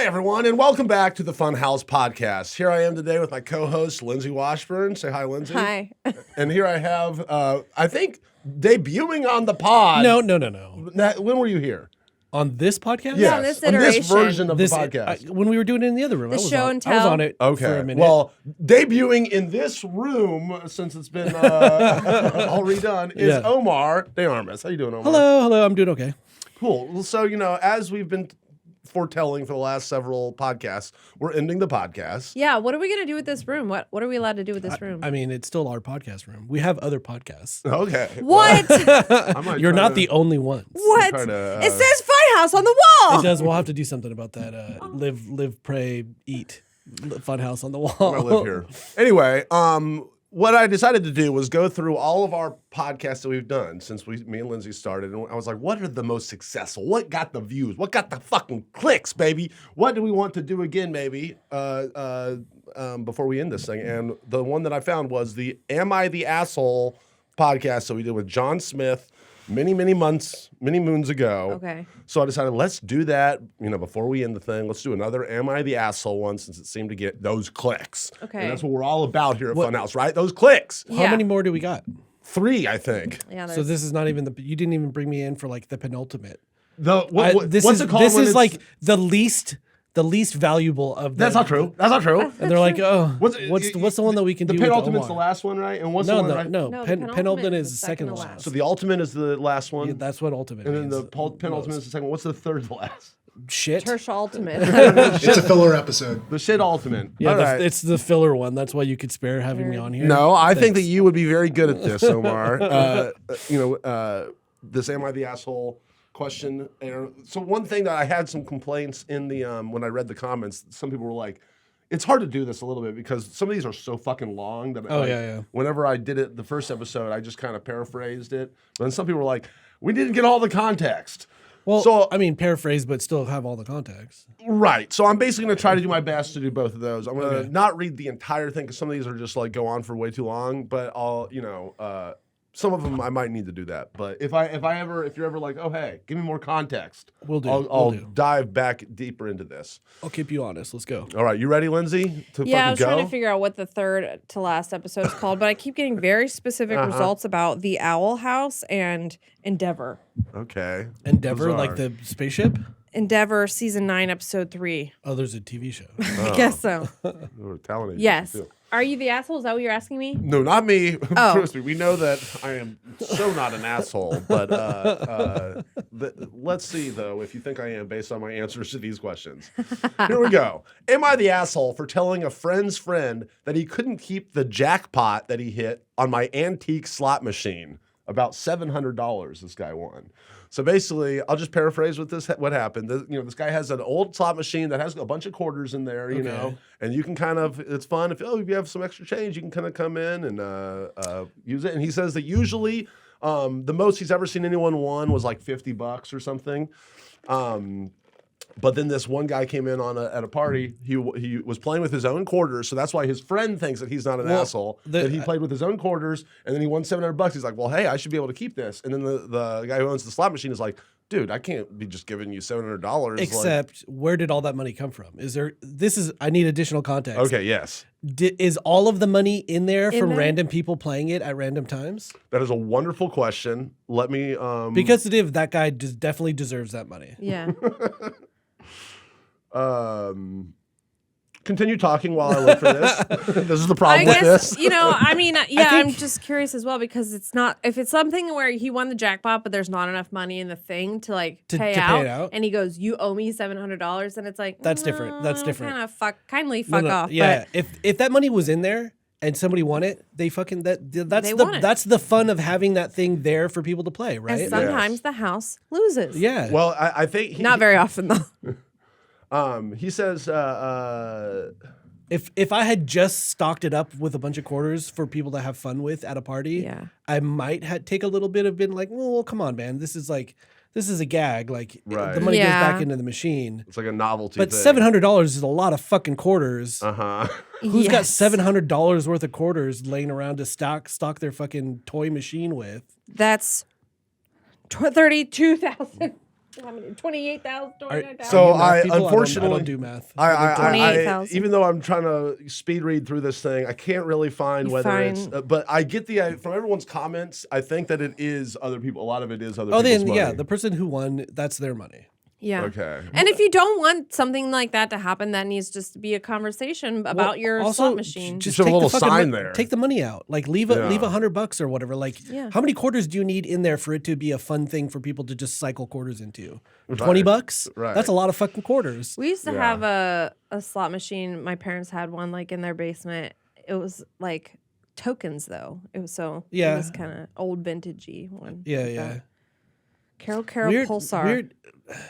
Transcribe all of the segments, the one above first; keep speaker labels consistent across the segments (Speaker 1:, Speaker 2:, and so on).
Speaker 1: everyone, and welcome back to the Funhouse Podcast. Here I am today with my co-host, Lindsay Washburn. Say hi, Lindsay.
Speaker 2: Hi.
Speaker 1: And here I have, I think, debuting on the pod.
Speaker 3: No.
Speaker 1: When were you here?
Speaker 3: On this podcast?
Speaker 1: Yes,
Speaker 2: on this
Speaker 1: on this
Speaker 2: iteration.
Speaker 1: version of the podcast.
Speaker 3: When we were doing it in the other room.
Speaker 2: The
Speaker 3: I was
Speaker 2: show
Speaker 3: on,
Speaker 2: and
Speaker 3: I was
Speaker 2: tell.
Speaker 3: on it for a minute.
Speaker 1: Well, debuting in this room, since it's been all redone, is Omar De Armas. How you doing, Omar?
Speaker 3: Hello. I'm doing okay.
Speaker 1: Cool. So, as we've been foretelling for the last several podcasts, we're ending the podcast.
Speaker 2: Yeah, what are we going to do with this room? What are we allowed to do with this room?
Speaker 3: I mean, it's still our podcast room. We have other podcasts.
Speaker 1: Okay.
Speaker 2: What?
Speaker 3: You're not the only ones.
Speaker 2: What? It says Funhouse on the wall.
Speaker 3: It does. We'll have to do something about that. Live, pray, eat. Funhouse on the wall.
Speaker 1: I live here. Anyway, what I decided to do was go through all of our podcasts that we've done since me and Lindsay started, and I was like, what are the most successful? What got the views? What got the fucking clicks, baby? What do we want to do again, maybe, before we end this thing? And the one that I found was the Am I the Asshole podcast that we did with John Smith many moons ago.
Speaker 2: Okay.
Speaker 1: So I decided, let's do that, before we end the thing. Let's do another Am I the Asshole one, since it seemed to get those clicks.
Speaker 2: Okay.
Speaker 1: And that's what we're all about here at Funhouse, right? Those clicks.
Speaker 3: How many more do we got?
Speaker 1: 3, I think.
Speaker 2: Yeah,
Speaker 3: So this is not even you didn't even bring me in for like the penultimate.
Speaker 1: What's it called?
Speaker 3: This is like the least valuable of them.
Speaker 1: That's not true. That's not true.
Speaker 3: And they're like, oh, what's the one that we can
Speaker 1: the
Speaker 3: do with
Speaker 1: penultimate's the
Speaker 3: Omar?
Speaker 1: last one, right? And what's the one, right?
Speaker 3: No.
Speaker 2: No, the
Speaker 3: Penultimate is the second to
Speaker 2: to
Speaker 3: last.
Speaker 2: last.
Speaker 1: So the ultimate is the last one.
Speaker 3: Yeah, that's what ultimate
Speaker 1: and then
Speaker 3: means.
Speaker 1: the penultimate is the second one. What's the third to last?
Speaker 3: Shit.
Speaker 2: Tersh Ultimate.
Speaker 4: It's a filler episode.
Speaker 1: The shit ultimate.
Speaker 3: Yeah,
Speaker 1: All right.
Speaker 3: it's the filler one. That's why you could spare having me on here.
Speaker 1: No, I think that
Speaker 3: Thanks.
Speaker 1: you would be very good at this, Omar. This Am I the Asshole question. So one thing that I had some complaints in the when I read the comments, some people were like, it's hard to do this a little bit because some of these are so fucking long that whenever I did it the first episode, I just kind of paraphrased it. But then some people were like, we didn't get all the context.
Speaker 3: Well,
Speaker 1: so,
Speaker 3: I mean, paraphrase, but still have all the context.
Speaker 1: Right. So I'm basically going to try to do my best to do both of those. I'm going to not read the entire thing because some of these are just like go on for way too long, but I'll, some of them I might need to do that. But if you're ever like, oh, hey, give me more context, I'll dive back deeper into this.
Speaker 3: I'll keep you honest. Let's go.
Speaker 1: All right. You ready, Lindsay?
Speaker 2: Yeah, I was
Speaker 1: go?
Speaker 2: trying to figure out what the third to last episode is called, but I keep getting very specific results about the Owl House and Endeavor.
Speaker 1: Okay.
Speaker 3: Endeavor,
Speaker 1: Bizarre.
Speaker 3: like the spaceship?
Speaker 2: Endeavor, season 9, episode 3.
Speaker 3: Oh, there's a TV show.
Speaker 2: I guess so.
Speaker 1: We're talented.
Speaker 2: Yes.
Speaker 1: Too.
Speaker 2: Are you the asshole? Is that what you're asking me?
Speaker 1: No, not me.
Speaker 2: Oh.
Speaker 1: Trust me, we know that I am so not an asshole. But let's see, though, if you think I am based on my answers to these questions. Here we go. Am I the asshole for telling a friend's friend that he couldn't keep the jackpot that he hit on my antique slot machine? About $700 this guy won. So basically, I'll just paraphrase what happened. This guy has an old slot machine that has a bunch of quarters in there, and you can it's fun. If you have some extra change, you can kind of come in and use it. And he says that usually the most he's ever seen anyone won was like $50 or something. But then this one guy came in at a party. He was playing with his own quarters, so that's why his friend thinks that he's not an asshole. That he played with his own quarters, and then he won $700. He's like, well, hey, I should be able to keep this. And then the guy who owns the slot machine is like, dude, I can't be just giving you $700.
Speaker 3: Except, where did all that money come from? I need additional context.
Speaker 1: Okay, yes.
Speaker 3: Is all of the money in there from
Speaker 2: there?
Speaker 3: random people playing it at random times?
Speaker 1: That is a wonderful question. Let me
Speaker 3: Because that guy definitely deserves that money.
Speaker 2: Yeah.
Speaker 1: Continue talking while I look for this. This is the problem with this.
Speaker 2: I'm just curious as well because it's not, if it's something where he won the jackpot, but there's not enough money in the thing to pay
Speaker 3: it
Speaker 2: out,
Speaker 3: out.
Speaker 2: and he goes, you owe me $700, and it's like,
Speaker 3: That's different. That's different.
Speaker 2: Kind of kindly fuck off.
Speaker 3: Yeah. But if that money was in there and somebody won it, they fucking
Speaker 2: won it.
Speaker 3: That's the fun of having that thing there for people to play, right?
Speaker 2: And sometimes the house loses.
Speaker 3: Yeah.
Speaker 1: Well, I think
Speaker 2: Not very often though.
Speaker 1: He says,
Speaker 3: if I had just stocked it up with a bunch of quarters for people to have fun with at a party, I might take a little bit of being like, well, come on, man, this is a gag. Like the money goes back into the machine.
Speaker 1: It's like a novelty.
Speaker 3: But
Speaker 1: thing.
Speaker 3: $700 is a lot of fucking quarters. Who's got $700 worth of quarters laying around to stock their fucking toy machine with?
Speaker 2: That's 32,000. How many? 28,000, 29,000.
Speaker 1: So
Speaker 3: unfortunately, I don't do math.
Speaker 1: I even though I'm trying to speed read through this thing, I can't really find whether it's. But I get from everyone's comments. I think that it is other people. A lot of it is other people's money.
Speaker 3: Yeah, the person who won, that's their money.
Speaker 2: Yeah.
Speaker 1: Okay.
Speaker 2: And if you don't want something like that to happen, that needs just to be a conversation about your slot machine.
Speaker 1: Just a little sign there.
Speaker 3: Take the money out. Like leave $100 or whatever. Like how many quarters do you need in there for it to be a fun thing for people to just cycle quarters into? $20? Right. That's a lot of fucking quarters.
Speaker 2: We used to have a slot machine. My parents had one like in their basement. It was like tokens though. It was it was kind of old vintagey one.
Speaker 3: Yeah.
Speaker 2: Carol Pulsar.
Speaker 3: Weird.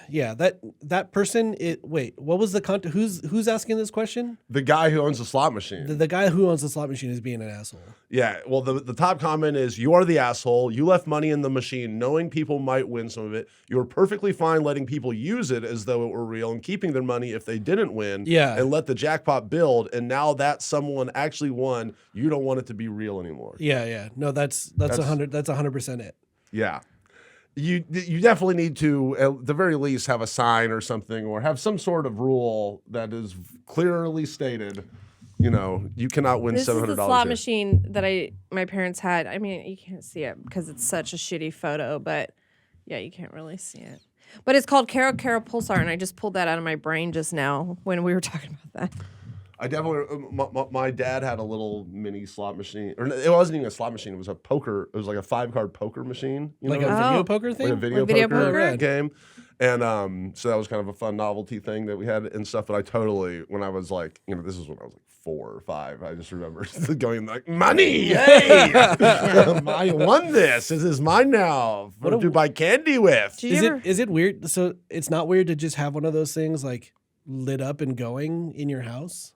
Speaker 3: Yeah, that person. Wait, what was the who's asking this question?
Speaker 1: The guy who owns the slot machine.
Speaker 3: The guy who owns the slot machine is being an asshole.
Speaker 1: Yeah. Well, the top comment is, "You are the asshole. You left money in the machine, knowing people might win some of it. You were perfectly fine letting people use it as though it were real and keeping their money if they didn't win.
Speaker 3: Yeah.
Speaker 1: And let the jackpot build. And now that someone actually won, you don't want it to be real anymore."
Speaker 3: Yeah. No, that's 100. That's 100% it.
Speaker 1: Yeah. You definitely need to, at the very least, have a sign or something, or have some sort of rule that is clearly stated. You know, you cannot win $700.
Speaker 2: This is the slot machine that my parents had. I mean, you can't see it because it's such a shitty photo, but yeah, you can't really see it. But it's called Carol Pulsar, and I just pulled that out of my brain just now when we were talking about that.
Speaker 1: I definitely. My dad had a little mini slot machine, or it wasn't even a slot machine. It was a poker. It was like a 5-card poker machine,
Speaker 3: like a video poker thing,
Speaker 1: like a video poker game. And so that was kind of a fun novelty thing that we had and stuff. But I totally, when I was like, this is when I was like 4 or 5. I just remember going like, money, hey, I won this. This is mine now. What to buy candy with?
Speaker 3: Is it weird? So it's not weird to just have one of those things like lit up and going in your house.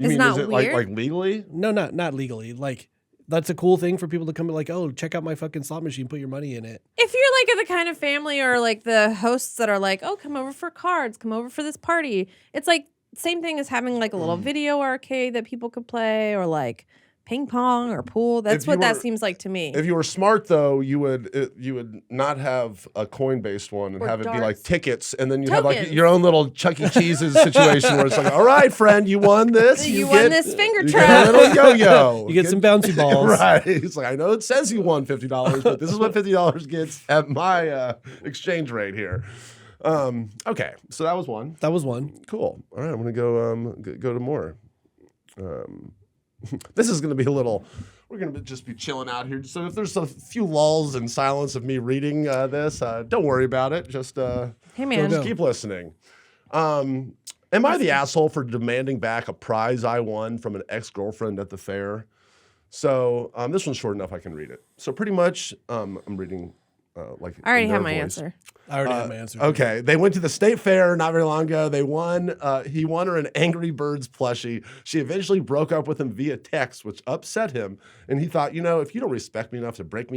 Speaker 1: Is it
Speaker 2: weird?
Speaker 1: like legally?
Speaker 3: No, not legally. Like that's a cool thing for people to come like, oh, check out my fucking slot machine, put your money in it.
Speaker 2: If you're like the kind of family or like the hosts that are like, oh, come over for cards, come over for this party. It's like same thing as having like a little video arcade that people could play, or like ping pong or pool. That's what that seems like to me.
Speaker 1: If you were smart, though, you would not have a coin-based one and
Speaker 2: or
Speaker 1: have
Speaker 2: darts.
Speaker 1: it be like tickets, and then you have like your own little Chuck E. Cheese's situation where it's like, all right, friend, you won this.
Speaker 2: You won this finger
Speaker 1: you
Speaker 2: trap.
Speaker 1: get a little yo-yo.
Speaker 3: You get some bouncy balls.
Speaker 1: Right. It's like, I know it says you won $50, but this is what $50 gets at my exchange rate here. Okay, so that was one. Cool. All right, I'm gonna go to more. This is going to be we're going to just be chilling out here. So if there's a few lulls and silence of me reading this, don't worry about it. Just
Speaker 2: hey man,
Speaker 1: just keep listening. Am I the asshole for demanding back a prize I won from an ex-girlfriend at the fair? So this one's short enough I can read it. So pretty much I'm reading like
Speaker 2: I already have my answer.
Speaker 3: I already have my answer.
Speaker 1: Okay. They went to the state fair not very long ago. They won. He won her an Angry Birds plushie. She eventually broke up with him via text, which upset him. And he thought, if you don't respect me enough to break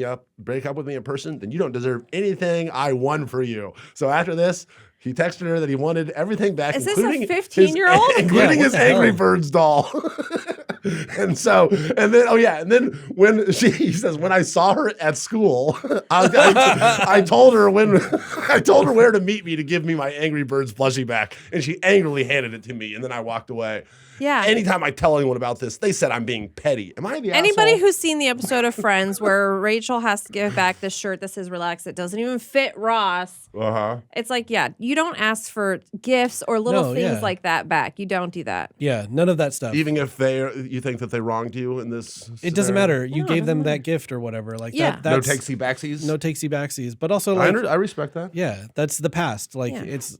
Speaker 1: up with me in person, then you don't deserve anything I won for you. So after this, he texted her that he wanted everything back,
Speaker 2: Is
Speaker 1: including
Speaker 2: this a 15-year-old?
Speaker 1: Including his Angry Birds doll. And then when he says, when I saw her at school, I told her where to meet me to give me my Angry Birds plushie back, and she angrily handed it to me, and then I walked away.
Speaker 2: Yeah.
Speaker 1: Anytime I tell anyone about this, they said I'm being petty. Am I the
Speaker 2: Anybody
Speaker 1: asshole?
Speaker 2: who's seen the episode of Friends where Rachel has to give back this shirt that says relax, it doesn't even fit Ross. It's like, yeah, you don't ask for gifts or little things like that back. You don't do that.
Speaker 3: Yeah, none of that stuff.
Speaker 1: Even if you think that they wronged you in this scenario?
Speaker 3: It doesn't matter. You gave them that gift or whatever. Like
Speaker 2: yeah.
Speaker 1: No takesy backsies?
Speaker 3: No takesy backsies. But also like
Speaker 1: I respect that.
Speaker 3: Yeah, that's the past. Like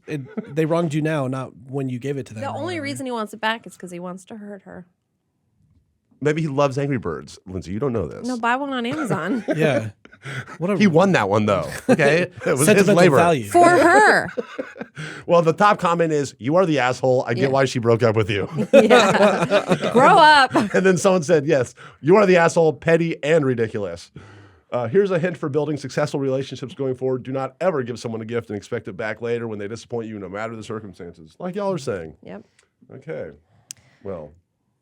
Speaker 3: they wronged you now, not when you gave it to them.
Speaker 2: The only reason he wants it back is because he wants to hurt her.
Speaker 1: Maybe he loves Angry Birds. Lindsay, you don't know this.
Speaker 2: No, buy one on Amazon.
Speaker 3: Yeah.
Speaker 1: He won that one, though. Okay? It was his labor.
Speaker 3: Value.
Speaker 2: For her.
Speaker 1: Well, the top comment is, you are the asshole. I get why she broke up with you.
Speaker 2: Yeah. Grow up.
Speaker 1: And then someone said, yes, you are the asshole, petty and ridiculous. Here's a hint for building successful relationships going forward. Do not ever give someone a gift and expect it back later when they disappoint you, no matter the circumstances. Like y'all are saying.
Speaker 2: Yep.
Speaker 1: Okay. Well.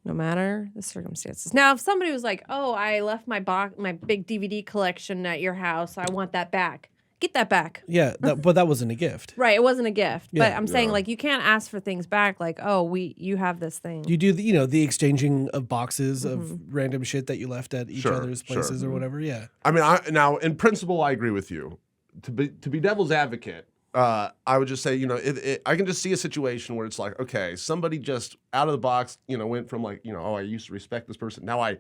Speaker 2: No matter the circumstances. Now, if somebody was like, oh, I left my big DVD collection at your house, I want that back. get that back.
Speaker 3: Yeah, but that wasn't a gift.
Speaker 2: Right, it wasn't a gift.
Speaker 3: Yeah.
Speaker 2: But I'm saying like you can't ask for things back like, oh, you have this thing.
Speaker 3: You do the exchanging of boxes of random shit that you left at each other's places or whatever. Yeah.
Speaker 1: I mean, now in principle, I agree with you. To be devil's advocate, I would just say, I can just see a situation where it's like, okay, somebody just out of the box, went from like, I used to respect this person. Now I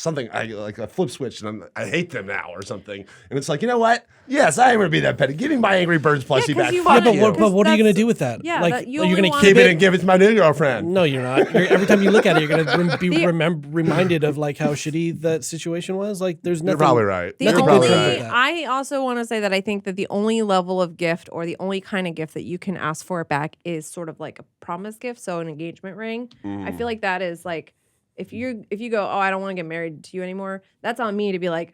Speaker 1: like a flip switch and I hate them now or something. And it's like, you know what? Yes, I am going to be that petty. Give me my Angry Birds plushie back. Fuck you.
Speaker 3: But what are you going to do with that?
Speaker 2: Yeah,
Speaker 3: like,
Speaker 2: you're
Speaker 3: going
Speaker 2: to
Speaker 3: keep it
Speaker 1: and give it to my new girlfriend.
Speaker 3: No, you're not. Every time you look at it, you're going to be reminded of like how shitty that situation was. Like there's nothing.
Speaker 1: You're probably right.
Speaker 2: I also want to say that I think that the only level of gift or the only kind of gift that you can ask for back is sort of like a promise gift. So an engagement ring. I feel like that is like, if you go, oh, I don't want to get married to you anymore, that's on me to be like,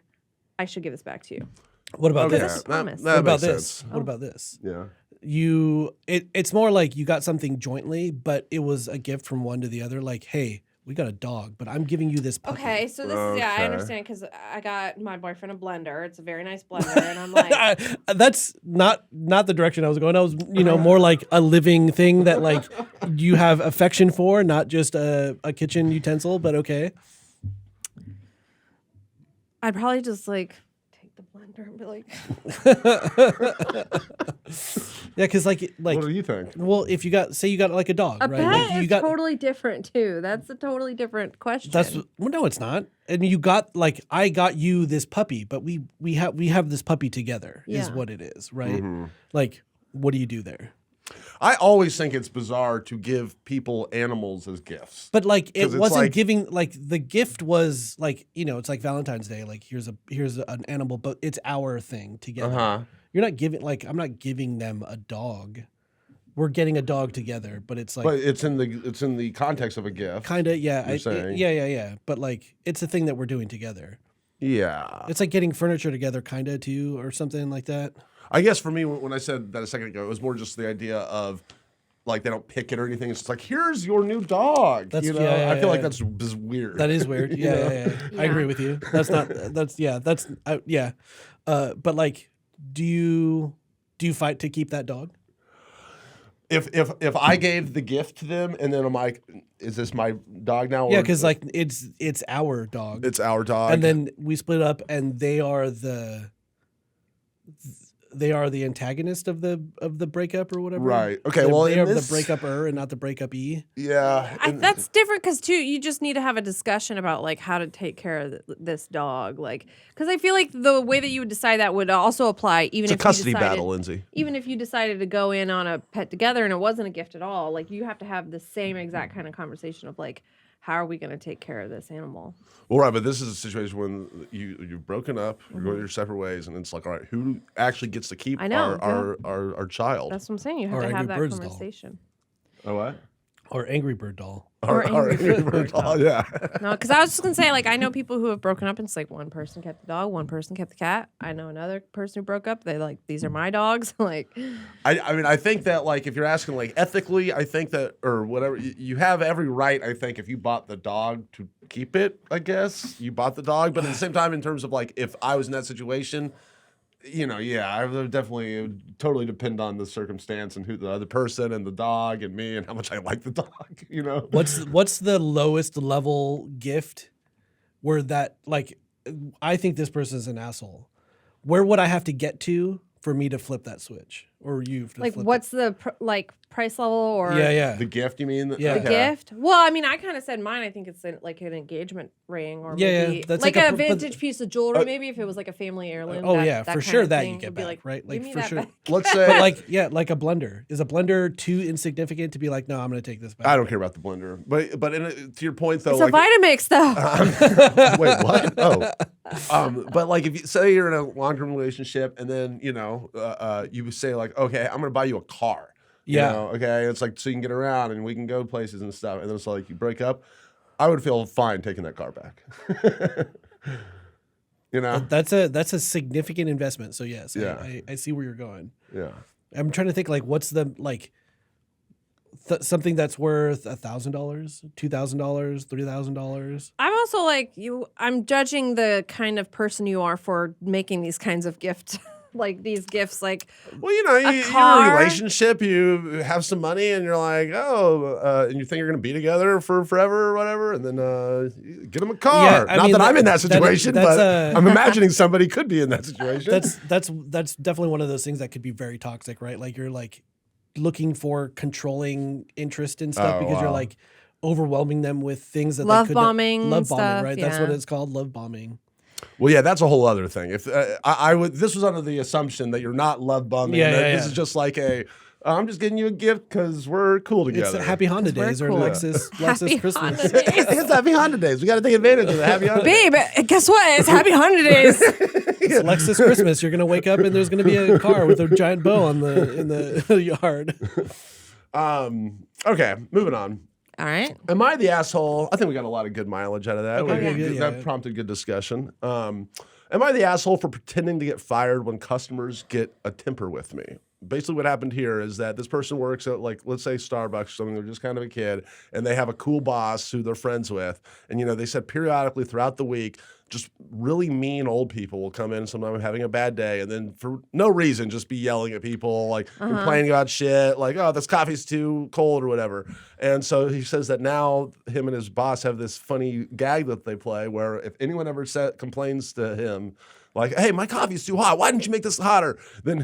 Speaker 2: I should give this back to you.
Speaker 3: What about this?
Speaker 1: That
Speaker 3: what about this?
Speaker 1: sense.
Speaker 3: What about this?
Speaker 1: Yeah.
Speaker 3: It's more like you got something jointly, but it was a gift from one to the other. Like, hey, we got a dog, but I'm giving you this puppy.
Speaker 2: Okay, so this is, I understand, because I got my boyfriend a blender. It's a very nice blender, and I'm like...
Speaker 3: That's not the direction I was going. I was, more like a living thing that, like, you have affection for, not just a kitchen utensil, but okay.
Speaker 2: I'd probably just, like, take the blender and be like...
Speaker 3: Yeah, because like,
Speaker 1: what do you think?
Speaker 3: Well, if you got like a dog,
Speaker 2: a
Speaker 3: right?
Speaker 2: pet
Speaker 3: Like,
Speaker 2: is totally different too. That's a totally different question.
Speaker 3: No, it's not. And you got like I got you this puppy, but we have this puppy together is what it is, right? Mm-hmm. Like, what do you do there?
Speaker 1: I always think it's bizarre to give people animals as gifts.
Speaker 3: But like it wasn't like, giving like the gift was like, it's like Valentine's Day, like here's an animal, but it's our thing together. Uh-huh. You're not giving I'm not giving them a dog. We're getting a dog together, but it's like
Speaker 1: but it's in the context of a gift.
Speaker 3: Kind of, yeah. Yeah. But like it's a thing that we're doing together.
Speaker 1: Yeah.
Speaker 3: It's like getting furniture together kind of too or something like that.
Speaker 1: I guess for me when I said that a second ago, it was more just the idea of like they don't pick it or anything. It's just like, here's your new dog. I feel like that's weird.
Speaker 3: That is weird. Yeah. I agree with you. But like, do you fight to keep that dog?
Speaker 1: If I gave the gift to them and then I'm like, is this my dog now?
Speaker 3: Yeah, because like it's our dog.
Speaker 1: It's our dog.
Speaker 3: And then we split up and they are the antagonist of the breakup or whatever.
Speaker 1: Right. Okay.
Speaker 3: They are the breakup-er and not the breakup-y.
Speaker 1: Yeah.
Speaker 2: That's different because too, you just need to have a discussion about like how to take care of this dog. Like, because I feel like the way that you would decide that would also apply even if
Speaker 1: it's a custody battle, Lindsay.
Speaker 2: Even if you decided to go in on a pet together and it wasn't a gift at all, like you have to have the same exact kind of conversation of like, how are we going to take care of this animal?
Speaker 1: Well, right, but this is a situation when you've broken up, you're going your separate ways, and it's like, all right, who actually gets to keep our child?
Speaker 2: That's what I'm saying. You have to have that conversation.
Speaker 1: Oh, what?
Speaker 3: Or Angry Bird doll.
Speaker 1: Or Angry Bird doll, yeah.
Speaker 2: No, because I was just going to say, like, I know people who have broken up and it's like one person kept the dog, one person kept the cat. I know another person who broke up. They like, these are my dogs. Like,
Speaker 1: I mean, I think that, like, if you're asking, like, ethically, I think that, or whatever, you have every right, I think, if you bought the dog to keep it, I guess. You bought the dog. But at the same time, in terms of, like, if I was in that situation, I would definitely, it would totally depend on the circumstance and who the other person and the dog and me and how much I like the dog,
Speaker 3: What's the lowest level gift where that, like, I think this person is an asshole. Where would I have to get to for me to flip that switch? Or you to
Speaker 2: like,
Speaker 3: flip
Speaker 2: what's the price level or
Speaker 1: the gift? You mean
Speaker 2: the gift? Well, I mean, I kind of said mine. I think it's like an engagement ring or maybe
Speaker 3: that's
Speaker 2: like a vintage piece of jewelry. Maybe if it was like a family heirloom.
Speaker 3: For sure that you get back, like, right? Like for sure.
Speaker 1: Let's say,
Speaker 3: but like a blender. Is a blender too insignificant to be like, no, I'm going to take this back?
Speaker 1: I don't care about the blender, but to your point though,
Speaker 2: it's like, a Vitamix though.
Speaker 1: Wait, what? Oh, but like if you say you're in a long-term relationship and then you say like, okay, I'm going to buy you a car. Okay. It's like so you can get around and we can go places and stuff. And then it's like you break up. I would feel fine taking that car back.
Speaker 3: That's a significant investment. So yes, I see where you're going.
Speaker 1: Yeah.
Speaker 3: I'm trying to think like what's the like something that's worth $1,000, $2,000, $3,000.
Speaker 2: I'm also like you. I'm judging the kind of person you are for making these kinds of gifts. like these gifts, like
Speaker 1: you're in a relationship, you have some money, and you're like, and you think you're going to be together for forever or whatever, and then you get them a car.
Speaker 3: Yeah,
Speaker 1: Not that I'm in that situation, but I'm imagining somebody could be in that situation.
Speaker 3: That's definitely one of those things that could be very toxic, right? Like you're like looking for controlling interest in stuff because you're like overwhelming them with things that
Speaker 2: love
Speaker 3: they could
Speaker 2: bombing,
Speaker 3: love bombing,
Speaker 2: stuff,
Speaker 3: right? That's what it's called, love bombing.
Speaker 1: Well, yeah, that's a whole other thing. If I would, this was under the assumption that you're not love bombing. This is just like I'm just getting you a gift because we're cool together.
Speaker 3: It's Happy Honda Days or Lexus Christmas.
Speaker 1: It's Happy Honda Days. We got to take advantage of the Happy Honda Days.
Speaker 2: Babe, guess what? It's Happy Honda Days.
Speaker 3: It's Lexus Christmas. You're gonna wake up and there's gonna be a car with a giant bow in the yard.
Speaker 1: Okay, moving on.
Speaker 2: All right.
Speaker 1: Am I the asshole? I think we got a lot of good mileage out of that.
Speaker 3: Okay,
Speaker 1: that prompted good discussion. Am I the asshole for pretending to get fired when customers get a temper with me? Basically what happened here is that this person works at, like, let's say Starbucks or something. They're just kind of a kid, and they have a cool boss who they're friends with. And, they said periodically throughout the week, just really mean old people will come in sometimes having a bad day, and then for no reason just be yelling at people, like complaining about shit, like, oh, this coffee's too cold or whatever. And so he says that now him and his boss have this funny gag that they play where if anyone ever complains to him, like, hey, my coffee's too hot, why didn't you make this hotter? Then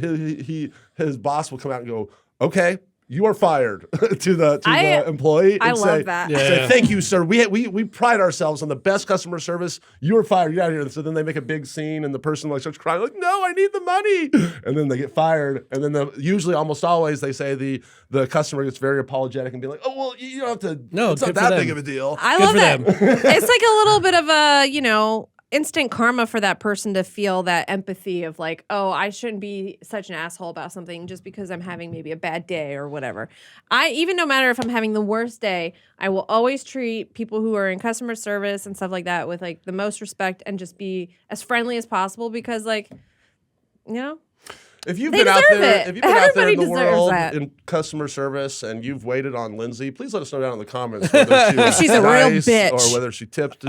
Speaker 1: his boss will come out and go, okay, you are fired to the employee.
Speaker 2: I
Speaker 1: and
Speaker 2: love that.
Speaker 1: Say, thank you, sir. We pride ourselves on the best customer service. You are fired. Get out of here. So then they make a big scene, and the person starts crying, like, no, I need the money. And then they get fired. And then usually, almost always, they say the customer gets very apologetic and be like, oh, well, you don't have to.
Speaker 3: No,
Speaker 1: it's not that big of a deal.
Speaker 2: I love it. It's like a little bit of a, instant karma for that person to feel that empathy of like, oh, I shouldn't be such an asshole about something just because I'm having maybe a bad day or whatever. Even no matter if I'm having the worst day, I will always treat people who are in customer service and stuff like that with like the most respect and just be as friendly as possible because if
Speaker 1: you've been out there, in the world
Speaker 2: that.
Speaker 1: in customer service and you've waited on Lindsay, please let us know down in the comments whether
Speaker 2: she's a real bitch
Speaker 1: or whether she tipped.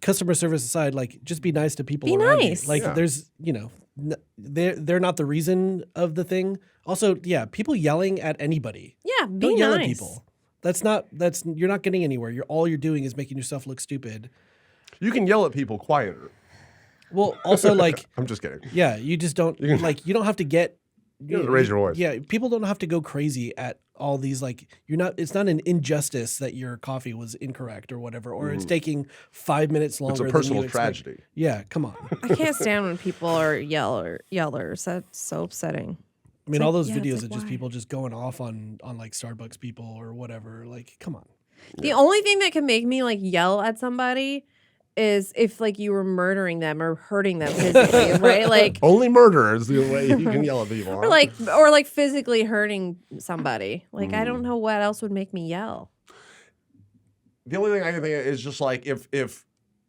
Speaker 3: Customer service aside, like just be nice to people.
Speaker 2: Be
Speaker 3: around
Speaker 2: nice.
Speaker 3: You. Like there's, they're not the reason of the thing. Also, people yelling at anybody.
Speaker 2: Yeah,
Speaker 3: don't yell at people. You're not getting anywhere. All you're doing is making yourself look stupid.
Speaker 1: You can yell at people quieter.
Speaker 3: Well, also like
Speaker 1: I'm just kidding.
Speaker 3: Yeah, you just don't you don't have to get.
Speaker 1: You don't raise your voice.
Speaker 3: Yeah, people don't have to go crazy at all these it's not an injustice that your coffee was incorrect or whatever, or it's taking 5 minutes longer.
Speaker 1: It's a personal tragedy.
Speaker 3: Yeah, come on.
Speaker 2: I can't stand when people are yellers. That's so upsetting.
Speaker 3: I mean, all those videos of just people just going off on like Starbucks people or whatever. Like, come on.
Speaker 2: The only thing that can make me like yell at somebody is if like you were murdering them or hurting them physically, right? Like
Speaker 1: only murder is the way you can yell at people.
Speaker 2: Or like physically hurting somebody. Like I don't know what else would make me yell.
Speaker 1: The only thing I can think of is just like if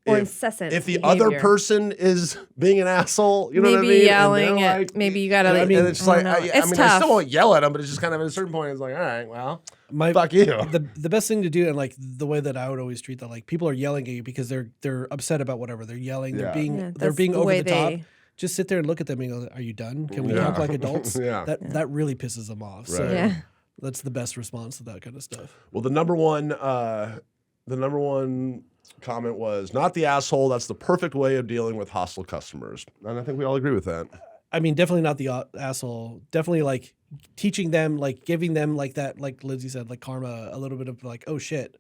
Speaker 2: incessant
Speaker 1: if the
Speaker 2: behavior.
Speaker 1: other person is being an asshole, you know
Speaker 2: maybe
Speaker 1: what I mean?
Speaker 2: Yelling at maybe you gotta.
Speaker 1: And it's like
Speaker 2: it's tough.
Speaker 1: I still won't yell at them, but it's just kind of at a certain point. It's like, all right, well, fuck you.
Speaker 3: The best thing to do, and like the way that I would always treat that, like people are yelling at you because they're upset about whatever they're yelling. They're being over the top. Just sit there and look at them and go, "Are you done? Can we talk like adults?" That really pisses them off. Right. So that's the best response to that kind of stuff.
Speaker 1: Well, the number one comment was not the asshole. That's the perfect way of dealing with hostile customers, and I think we all agree with that.
Speaker 3: I mean, definitely not the asshole. Definitely like teaching them, like giving them like that, like Lindsay said, like karma, a little bit of like, oh shit,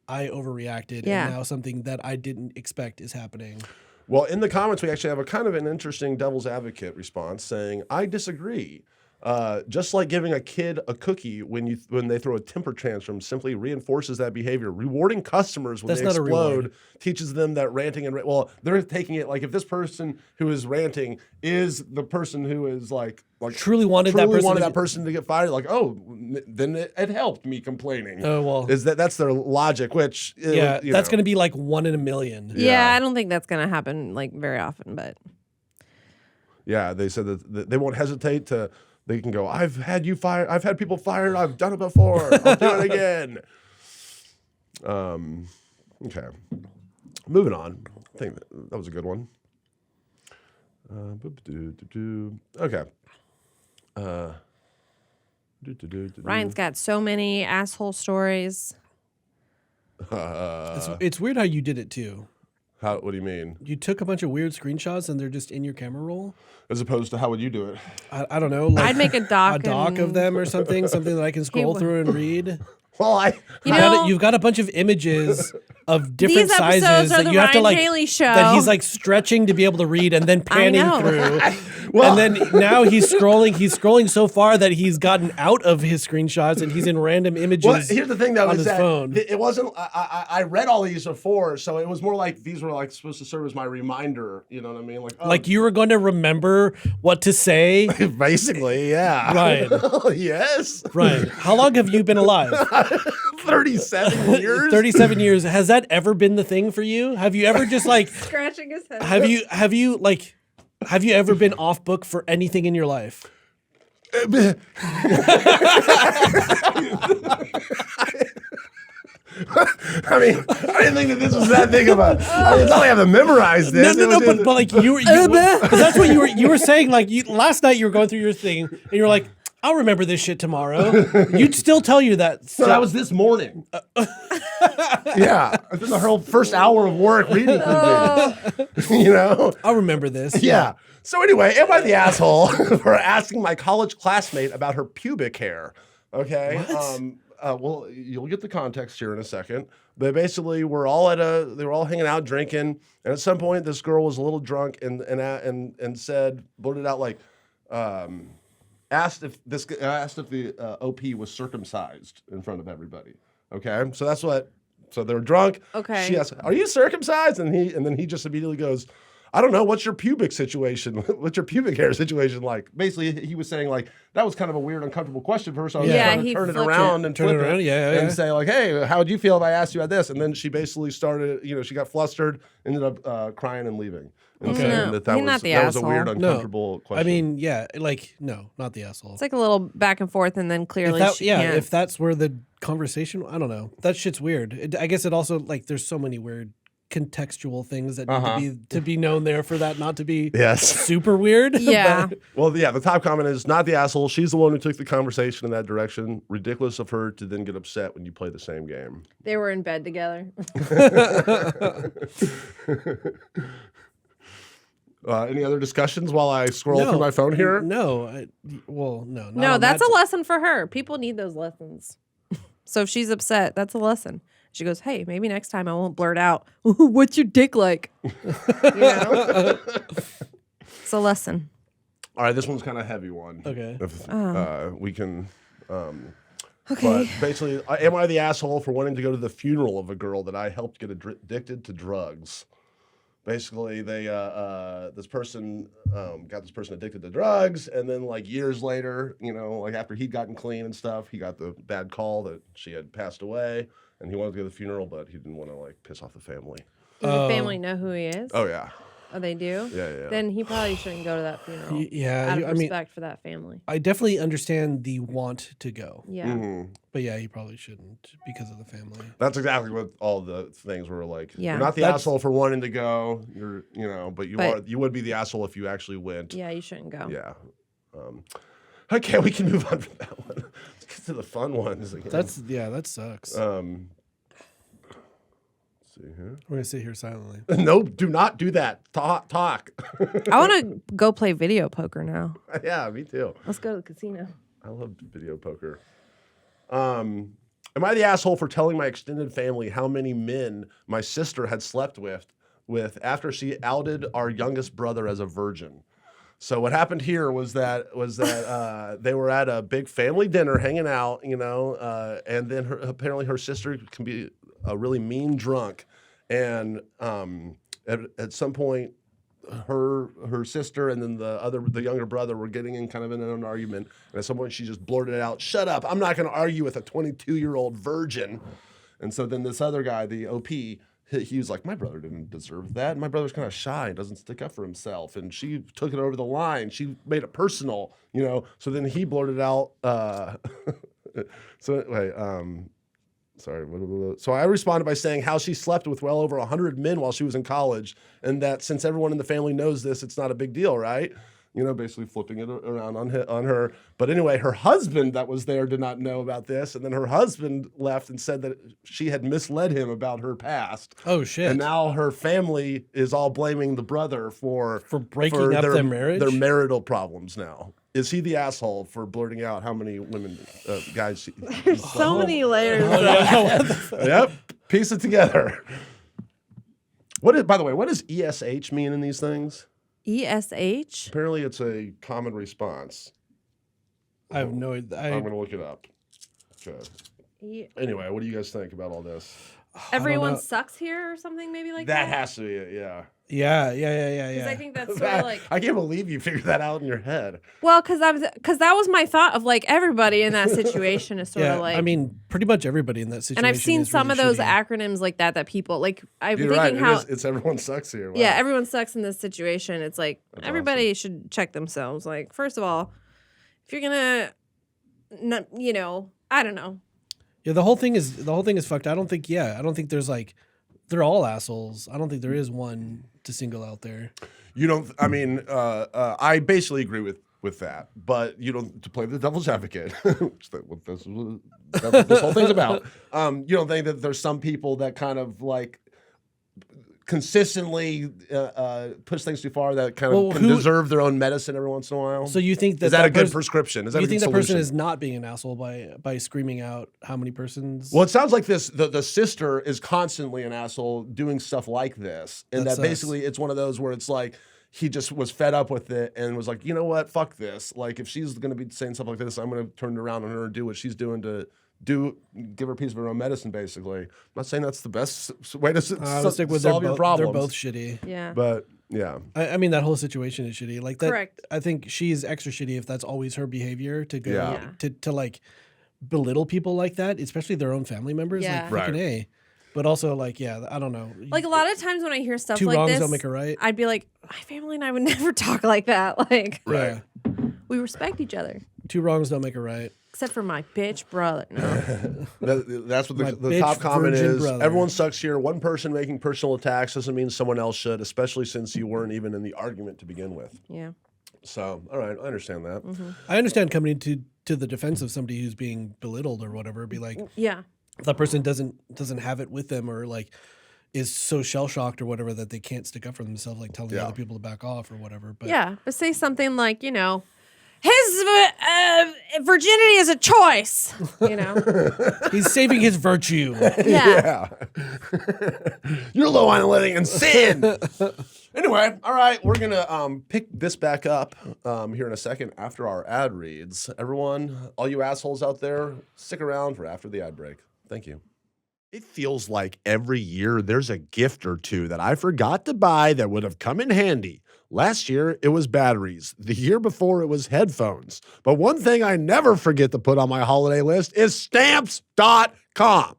Speaker 3: I overreacted, and now something that I didn't expect is happening.
Speaker 1: Well, in the comments, we actually have a kind of an interesting devil's advocate response saying, I disagree. Just like giving a kid a cookie when they throw a temper tantrum simply reinforces that behavior. Rewarding customers when they explode teaches them that ranting and they're taking it like if this person who is ranting is the person who is like
Speaker 3: truly wanted that person
Speaker 1: to get fired. Like, oh, then it helped me complaining.
Speaker 3: Oh well,
Speaker 1: that's their logic. Which
Speaker 3: that's going to be like 1 in a million.
Speaker 2: Yeah, I don't think that's going to happen like very often, but
Speaker 1: yeah, they said that they won't hesitate to. They can go, I've had you fired. I've had people fired. I've done it before. I'll do it again. Okay. Moving on. I think that was a good one. Okay.
Speaker 2: Ryan's got so many asshole stories.
Speaker 3: It's weird how you did it too.
Speaker 1: What do you mean?
Speaker 3: You took a bunch of weird screenshots and they're just in your camera roll?
Speaker 1: As opposed to how would you do it?
Speaker 3: I don't know. Like
Speaker 2: I'd make a doc.
Speaker 3: A doc of them or something that I can scroll through and read.
Speaker 1: Well,
Speaker 3: you've got a bunch of images of different
Speaker 2: these
Speaker 3: sizes
Speaker 2: episodes are
Speaker 3: that
Speaker 2: the
Speaker 3: you have to
Speaker 2: Ryan
Speaker 3: like
Speaker 2: Haley show.
Speaker 3: that he's like stretching to be able to read and then panning through. And then now he's scrolling so far that he's gotten out of his screenshots and he's in random images.
Speaker 1: Well, here's the thing though,
Speaker 3: on
Speaker 1: is
Speaker 3: his
Speaker 1: that
Speaker 3: phone.
Speaker 1: It wasn't. I read all these before, so it was more like these were like supposed to serve as my reminder. You know what I mean?
Speaker 3: Like you were going to remember what to say.
Speaker 1: Basically, yeah.
Speaker 3: Right.
Speaker 1: Yes.
Speaker 3: Right. How long have you been alive?
Speaker 1: 37 years.
Speaker 3: 37 years. Has that ever been the thing for you? Have you ever just like
Speaker 2: Scratching his head.
Speaker 3: Have you ever been off book for anything in your life?
Speaker 1: I mean, I didn't think that this was that big of a. It's not like I have to memorize this.
Speaker 3: No, but like you were, that's what you were saying. Like last night, you were going through your thing, and you were like, "I'll remember this shit tomorrow." You'd still tell you that.
Speaker 1: So that was this morning. Yeah, I did the whole first hour of work reading. You know,
Speaker 3: I'll remember this.
Speaker 1: Yeah. So anyway, am I the asshole for asking my college classmate about her pubic hair? Okay.
Speaker 3: What?
Speaker 1: Well, you'll get the context here in a second. But basically, they were all hanging out drinking, and at some point, this girl was a little drunk and blurted out like, asked if the OP was circumcised in front of everybody. Okay, so they were drunk.
Speaker 2: Okay.
Speaker 1: She asked, "Are you circumcised?" And then he just immediately goes, "I don't know. What's your pubic situation? What's your pubic hair situation like?" Basically, he was saying like that was kind of a weird, uncomfortable question for her. So I was trying to turn it around and flip it and say like, "Hey, how would you feel if I asked you about this?" And then she basically started, she got flustered, ended up crying and leaving. And saying that was a weird, uncomfortable question.
Speaker 3: I mean, no, not the asshole.
Speaker 2: It's like a little back and forth, and then clearly can't.
Speaker 3: If that's where the conversation, I don't know. That shit's weird. I guess it also like there's so many weird contextual things that need to be known there for that not to be super weird.
Speaker 2: Yeah.
Speaker 1: Well, yeah, the top comment is not the asshole. She's the one who took the conversation in that direction. Ridiculous of her to then get upset when you play the same game.
Speaker 2: They were in bed together.
Speaker 1: Any other discussions while I scroll through my phone here?
Speaker 3: No.
Speaker 2: No, that's a lesson for her. People need those lessons. So if she's upset, that's a lesson. She goes, "Hey, maybe next time I won't blurt out, 'What's your dick like?'" It's a lesson.
Speaker 1: All right, this one's kind of a heavy one.
Speaker 3: Okay.
Speaker 1: If we can.
Speaker 2: Okay.
Speaker 1: But basically, am I the asshole for wanting to go to the funeral of a girl that I helped get addicted to drugs? Basically, they this person got this person addicted to drugs, and then like years later, like after he'd gotten clean and stuff, he got the bad call that she had passed away, and he wanted to go to the funeral, but he didn't want to like piss off the family.
Speaker 2: Does the family know who he is?
Speaker 1: Oh yeah.
Speaker 2: Oh, they do?
Speaker 1: Yeah.
Speaker 2: Then he probably shouldn't go to that funeral.
Speaker 3: Yeah,
Speaker 2: out of respect for that family.
Speaker 3: I definitely understand the want to go.
Speaker 2: Yeah.
Speaker 1: Mm-hmm.
Speaker 3: But yeah, he probably shouldn't because of the family.
Speaker 1: That's exactly what all the things were like.
Speaker 2: Yeah.
Speaker 1: You're not the asshole for wanting to go. But you would be the asshole if you actually went.
Speaker 2: Yeah, you shouldn't go.
Speaker 1: Yeah. Okay, we can move on from that one. Let's get to the fun ones again.
Speaker 3: That sucks.
Speaker 1: See here.
Speaker 3: We're gonna sit here silently.
Speaker 1: Nope, do not do that. Talk.
Speaker 2: I want to go play video poker now.
Speaker 1: Yeah, me too.
Speaker 2: Let's go to the casino.
Speaker 1: I love video poker. Am I the asshole for telling my extended family how many men my sister had slept with after she outed our youngest brother as a virgin? So what happened here was that they were at a big family dinner hanging out, and then apparently her sister can be a really mean drunk, and at some point her sister and then the younger brother were getting in kind of in an argument, and at some point she just blurted out, "Shut up, I'm not going to argue with a 22-year-old virgin." And so then this other guy, the OP, he was like, "My brother didn't deserve that. My brother's kind of shy and doesn't stick up for himself." And she took it over the line. She made it personal, So then he blurted out. So anyway, Sorry. So I responded by saying how she slept with well over 100 men while she was in college, and that since everyone in the family knows this, it's not a big deal, right? Basically flipping it around on her. But anyway, her husband that was there did not know about this, and then her husband left and said that she had misled him about her past.
Speaker 3: Oh, shit.
Speaker 1: And now her family is all blaming the brother for
Speaker 3: breaking up their marriage?
Speaker 1: Their marital problems now. Is he the asshole for blurting out how many women, guys?
Speaker 2: There's so many layers.
Speaker 1: Yep. Piece it together. By the way, what does ESH mean in these things?
Speaker 2: ESH?
Speaker 1: Apparently, it's a common response.
Speaker 3: I have no idea.
Speaker 1: I'm going to look it up. Okay. Anyway, what do you guys think about all this?
Speaker 2: Everyone sucks here or something maybe like that?
Speaker 1: That has to be it, yeah.
Speaker 3: Yeah.
Speaker 2: Because I think that's sort of like...
Speaker 1: I can't believe you figured that out in your head.
Speaker 2: Well, because that was my thought of like everybody in that situation is sort of like...
Speaker 3: I mean, pretty much everybody in that situation.
Speaker 2: And I've seen some
Speaker 3: really
Speaker 2: of those
Speaker 3: shitty.
Speaker 2: acronyms like that people like. I'm
Speaker 1: You're
Speaker 2: thinking
Speaker 1: right.
Speaker 2: how
Speaker 1: it's everyone sucks here. Wow.
Speaker 2: Yeah, everyone sucks in this situation. It's like
Speaker 1: That's
Speaker 2: everybody
Speaker 1: awesome.
Speaker 2: should check themselves. Like, first of all, if you're gonna, I don't know.
Speaker 3: Yeah, the whole thing is fucked. I don't think there's like, they're all assholes. I don't think there is one to single out there.
Speaker 1: You don't. I mean, I basically agree with that, but to play the devil's advocate, which what this whole thing's about. You don't think that there's some people that kind of like consistently push things too far that kind of can deserve their own medicine every once in a while?
Speaker 3: So you think that
Speaker 1: is that a good prescription? Is that
Speaker 3: you
Speaker 1: a good
Speaker 3: think that
Speaker 1: solution?
Speaker 3: person is not being an asshole by screaming out how many persons?
Speaker 1: Well, it sounds like the sister is constantly an asshole doing stuff like this, and that basically it's one of those where it's like he just was fed up with it and was like, you know what, fuck this. Like if she's going to be saying stuff like this, I'm going to turn it around on her and do what she's doing to give her a piece of her own medicine. Basically, I'm not saying that's the best way to
Speaker 3: stick with
Speaker 1: solve your problems.
Speaker 3: They're both shitty.
Speaker 2: Yeah,
Speaker 1: but yeah,
Speaker 3: I mean that whole situation is shitty. Like that.
Speaker 2: Correct.
Speaker 3: I think she's extra shitty if that's always her behavior to go
Speaker 2: Yeah.
Speaker 3: to like belittle people like that, especially their own family members.
Speaker 2: Yeah.
Speaker 3: Like fucking A. But also, like, yeah, I don't know.
Speaker 2: like a lot of times when I hear stuff
Speaker 3: Two
Speaker 2: like
Speaker 3: wrongs
Speaker 2: this,
Speaker 3: don't make a right.
Speaker 2: I'd be like, my family and I would never talk like that. Like,
Speaker 1: right.
Speaker 2: we respect each other,
Speaker 3: Two wrongs don't make a right.
Speaker 2: except for my bitch brother. No.
Speaker 1: That's what
Speaker 3: My
Speaker 1: the top
Speaker 3: bitch
Speaker 1: comment
Speaker 3: virgin
Speaker 1: is.
Speaker 3: brother.
Speaker 1: Everyone sucks here. One person making personal attacks doesn't mean someone else should, especially since you weren't even in the argument to begin with.
Speaker 2: Yeah.
Speaker 1: So, all right, I understand that.
Speaker 2: Mm-hmm.
Speaker 3: I understand coming to the defense of somebody who's being belittled or whatever. Be like,
Speaker 2: Yeah.
Speaker 3: if that person doesn't have it with them or like is so shell shocked or whatever that they can't stick up for themselves, like telling other people to back off or whatever. But
Speaker 2: Yeah, but say something like, his virginity is a choice.
Speaker 3: he's saving his virtue.
Speaker 2: Yeah.
Speaker 1: You're low on living in sin. Anyway, all right, we're gonna pick this back up here in a second after our ad reads. Everyone, all you assholes out there, stick around for after the ad break. Thank you. It feels like every year there's a gift or two that I forgot to buy that would have come in handy. Last year, it was batteries. The year before, it was headphones. But one thing I never forget to put on my holiday list is Stamps.com.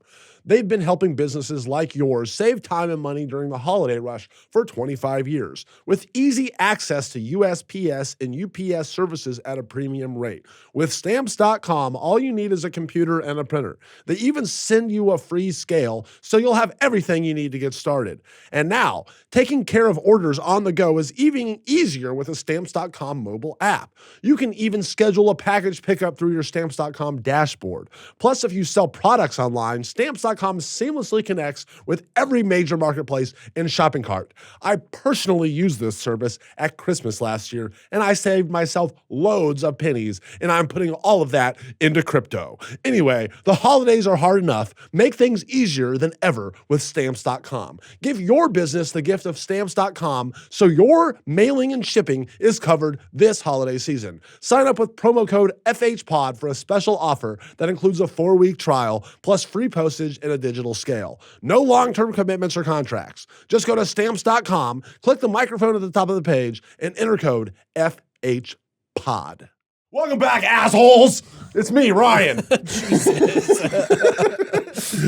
Speaker 1: They've been helping businesses like yours save time and money during the holiday rush for 25 years with easy access to USPS and UPS services at a premium rate. With Stamps.com, all you need is a computer and a printer. They even send you a free scale, so you'll have everything you need to get started. And now, taking care of orders on the go is even easier with a Stamps.com mobile app. You can even schedule a package pickup through your Stamps.com dashboard. Plus, if you sell products online, Stamps.com seamlessly connects with every major marketplace and shopping cart. I personally used this service at Christmas last year, and I saved myself loads of pennies, and I'm putting all of that into crypto. Anyway, the holidays are hard enough. Make things easier than ever with Stamps.com. Give your business the gift of Stamps.com so your mailing and shipping is covered this holiday season. Sign up with promo code FHPOD for a special offer that includes a 4-week trial plus free postage and a digital scale. No long-term commitments or contracts. Just go to Stamps.com, click the microphone at the top of the page, and enter code FHPOD. Welcome back, assholes! It's me, Ryan.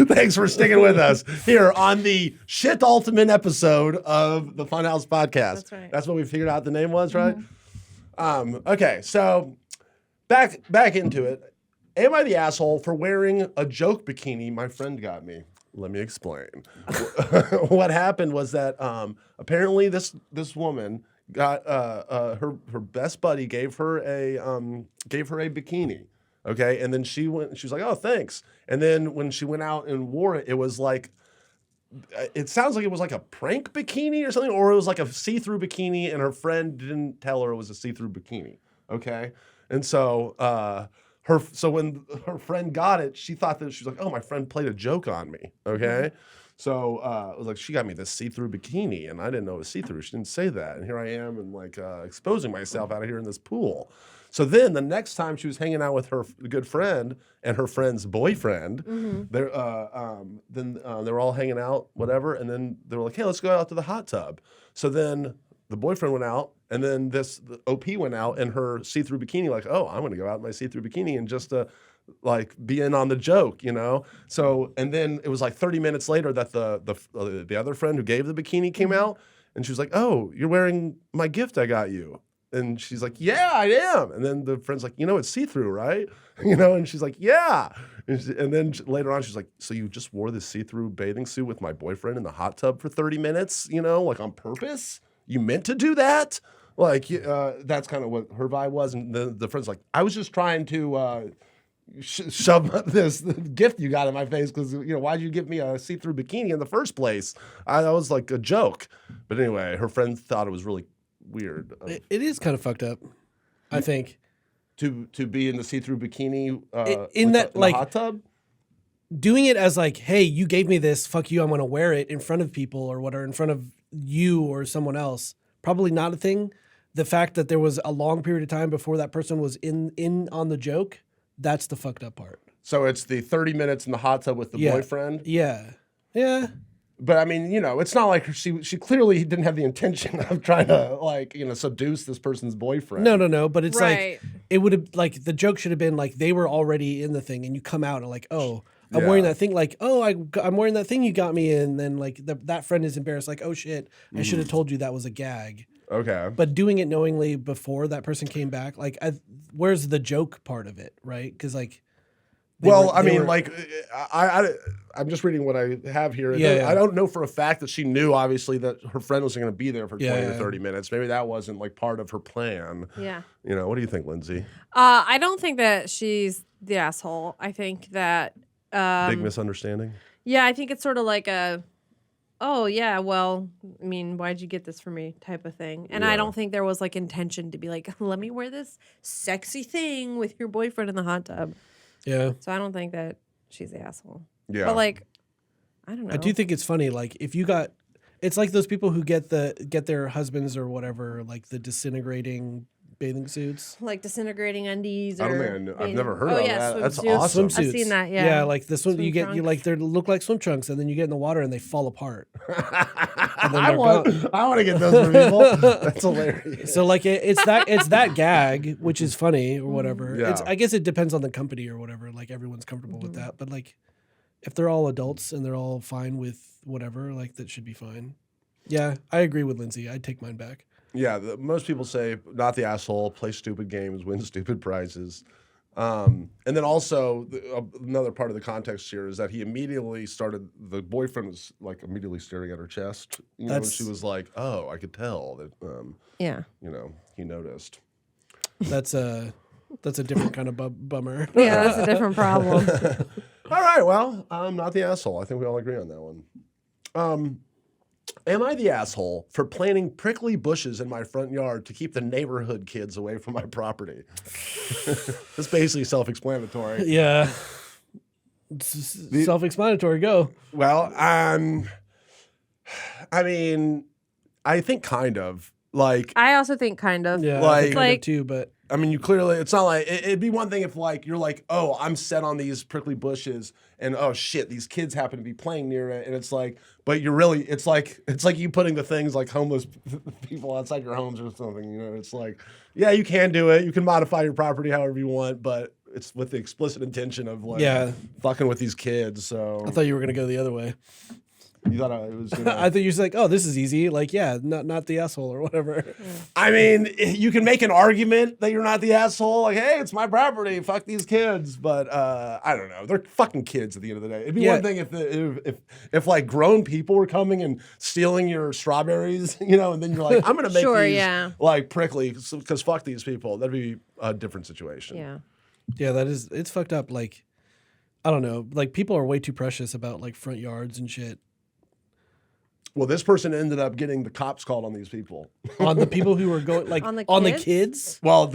Speaker 1: Thanks for sticking with us here on the shit ultimate episode of the Funhouse Podcast.
Speaker 2: That's right.
Speaker 1: That's what we figured out the name was, right? Okay, so back into it. Am I the asshole for wearing a joke bikini my friend got me? Let me explain. What happened was that apparently this woman got her best buddy gave her a bikini. Okay, and then she was like, oh, thanks. And then when she went out and wore it, it was like, it sounds like it was like a prank bikini or something, or it was like a see-through bikini, and her friend didn't tell her it was a see-through bikini. Okay, and so when her friend got it, she thought that she was like, oh, my friend played a joke on me. Okay, so it was like she got me this see-through bikini, and I didn't know it was see-through. She didn't say that, and here I am, and like exposing myself out of here in this pool. So then the next time she was hanging out with her good friend and her friend's boyfriend, they were all hanging out, whatever, and then they were like, hey, let's go out to the hot tub. So then the boyfriend went out, and then the OP went out in her see-through bikini, like, oh, I'm going to go out in my see-through bikini and just like be in on the joke, you know? So, and then it was like 30 minutes later that the other friend who gave the bikini came out, and she was like, oh, you're wearing my gift I got you. And she's like, yeah, I am. And then the friend's like, you know, it's see-through, right? You know, and she's like, yeah. And then later on, she's like, so you just wore this see-through bathing suit with my boyfriend in the hot tub for 30 minutes, you know, like on purpose? You meant to do that? Like, that's kind of what her vibe was. And the friend's like, I was just trying to shove this gift you got in my face because, you know, why'd you give me a see-through bikini in the first place? That was like a joke. But anyway, her friend thought it was really weird.
Speaker 3: It is kind of fucked up, I think.
Speaker 1: To be in the see-through bikini
Speaker 3: in the
Speaker 1: hot tub?
Speaker 3: Doing it as like, hey, you gave me this, fuck you, I'm going to wear it in front of people or whatever, in front of you or someone else. Probably not a thing. The fact that there was a long period of time before that person was in on the joke, that's the fucked up part.
Speaker 1: So it's the 30 minutes in the hot tub with the boyfriend?
Speaker 3: Yeah. Yeah.
Speaker 1: But I mean, you know, it's not like she clearly didn't have the intention of trying to, like, you know, seduce this person's boyfriend.
Speaker 3: No. But it's like, it would have, like, the joke should have been like they were already in the thing and you come out and like, oh, I'm wearing that thing. Like, oh, I'm wearing that thing you got me in. And then like that friend is embarrassed. Like, oh shit, I should have told you that was a gag. Okay. But doing it knowingly before that person came back, like, where's the joke part of it, right? Because like,
Speaker 1: I'm just reading what I have here. I don't know for a fact that she knew, obviously, that her friend was going to be there for 20 or 30 minutes. Maybe that wasn't like part of her plan. Yeah. You know, what do you think, Lindsay?
Speaker 2: I don't think that she's the asshole. I think that
Speaker 1: big misunderstanding.
Speaker 2: Yeah, I think it's sort of like a, oh yeah, well, I mean, why'd you get this for me type of thing. And I don't think there was like intention to be like, let me wear this sexy thing with your boyfriend in the hot tub. Yeah. So I don't think that she's the asshole. Yeah. But like, I don't know.
Speaker 3: I do think it's funny. Like if you got, it's like those people who get their husbands or whatever, like the disintegrating bathing suits,
Speaker 2: like disintegrating undies.
Speaker 1: I've never heard of that. That's awesome.
Speaker 3: Swimsuits.
Speaker 2: I've seen that. Yeah.
Speaker 3: Yeah, like the swim you get, you like they look like swim trunks, and then you get in the water and they fall apart.
Speaker 1: I want to get those for people. That's hilarious.
Speaker 3: So like it's that gag, which is funny or whatever. Yeah. I guess it depends on the company or whatever. Like everyone's comfortable with that, but like if they're all adults and they're all fine with whatever, like that should be fine. Yeah, I agree with Lindsay. I'd take mine back.
Speaker 1: Yeah, most people say not the asshole, play stupid games, win stupid prizes. And then also another part of the context here is that he immediately started, the boyfriend was like immediately staring at her chest. You know, and she was like, oh, I could tell that, you know, he noticed.
Speaker 3: That's a different kind of bummer.
Speaker 2: Yeah, that's a different problem.
Speaker 1: All right, well, I'm not the asshole. I think we all agree on that one. Am I the asshole for planting prickly bushes in my front yard to keep the neighborhood kids away from my property? It's basically self-explanatory.
Speaker 3: Yeah. Self-explanatory, go.
Speaker 1: Well, I mean, I think kind of. Like,
Speaker 2: I also think kind of.
Speaker 3: Yeah, like, kind of too, but
Speaker 1: I mean, you clearly, it's not like, it'd be one thing if like, you're like, oh, I'm set on these prickly bushes and oh shit, these kids happen to be playing near it. And it's like, but you're really, it's like you putting the things like homeless people outside your homes or something, you know, it's like, yeah, you can do it. You can modify your property however you want, but it's with the explicit intention of like fucking with these kids. So
Speaker 3: I thought you were going to go the other way.
Speaker 1: You thought it was?
Speaker 3: I thought you were like, oh, this is easy. Like, yeah, not the asshole or whatever.
Speaker 1: I mean, you can make an argument that you're not the asshole. Like, hey, it's my property. Fuck these kids. But I don't know. They're fucking kids at the end of the day. It'd be one thing if like grown people were coming and stealing your strawberries, you know, and then you're like, I'm gonna make these like prickly because fuck these people. That'd be a different situation.
Speaker 2: Yeah.
Speaker 3: Yeah, it's fucked up. Like, I don't know. Like, people are way too precious about like front yards and shit.
Speaker 1: Well, this person ended up getting the cops called on these people.
Speaker 3: On the people who were going, like, on the kids?
Speaker 1: Well,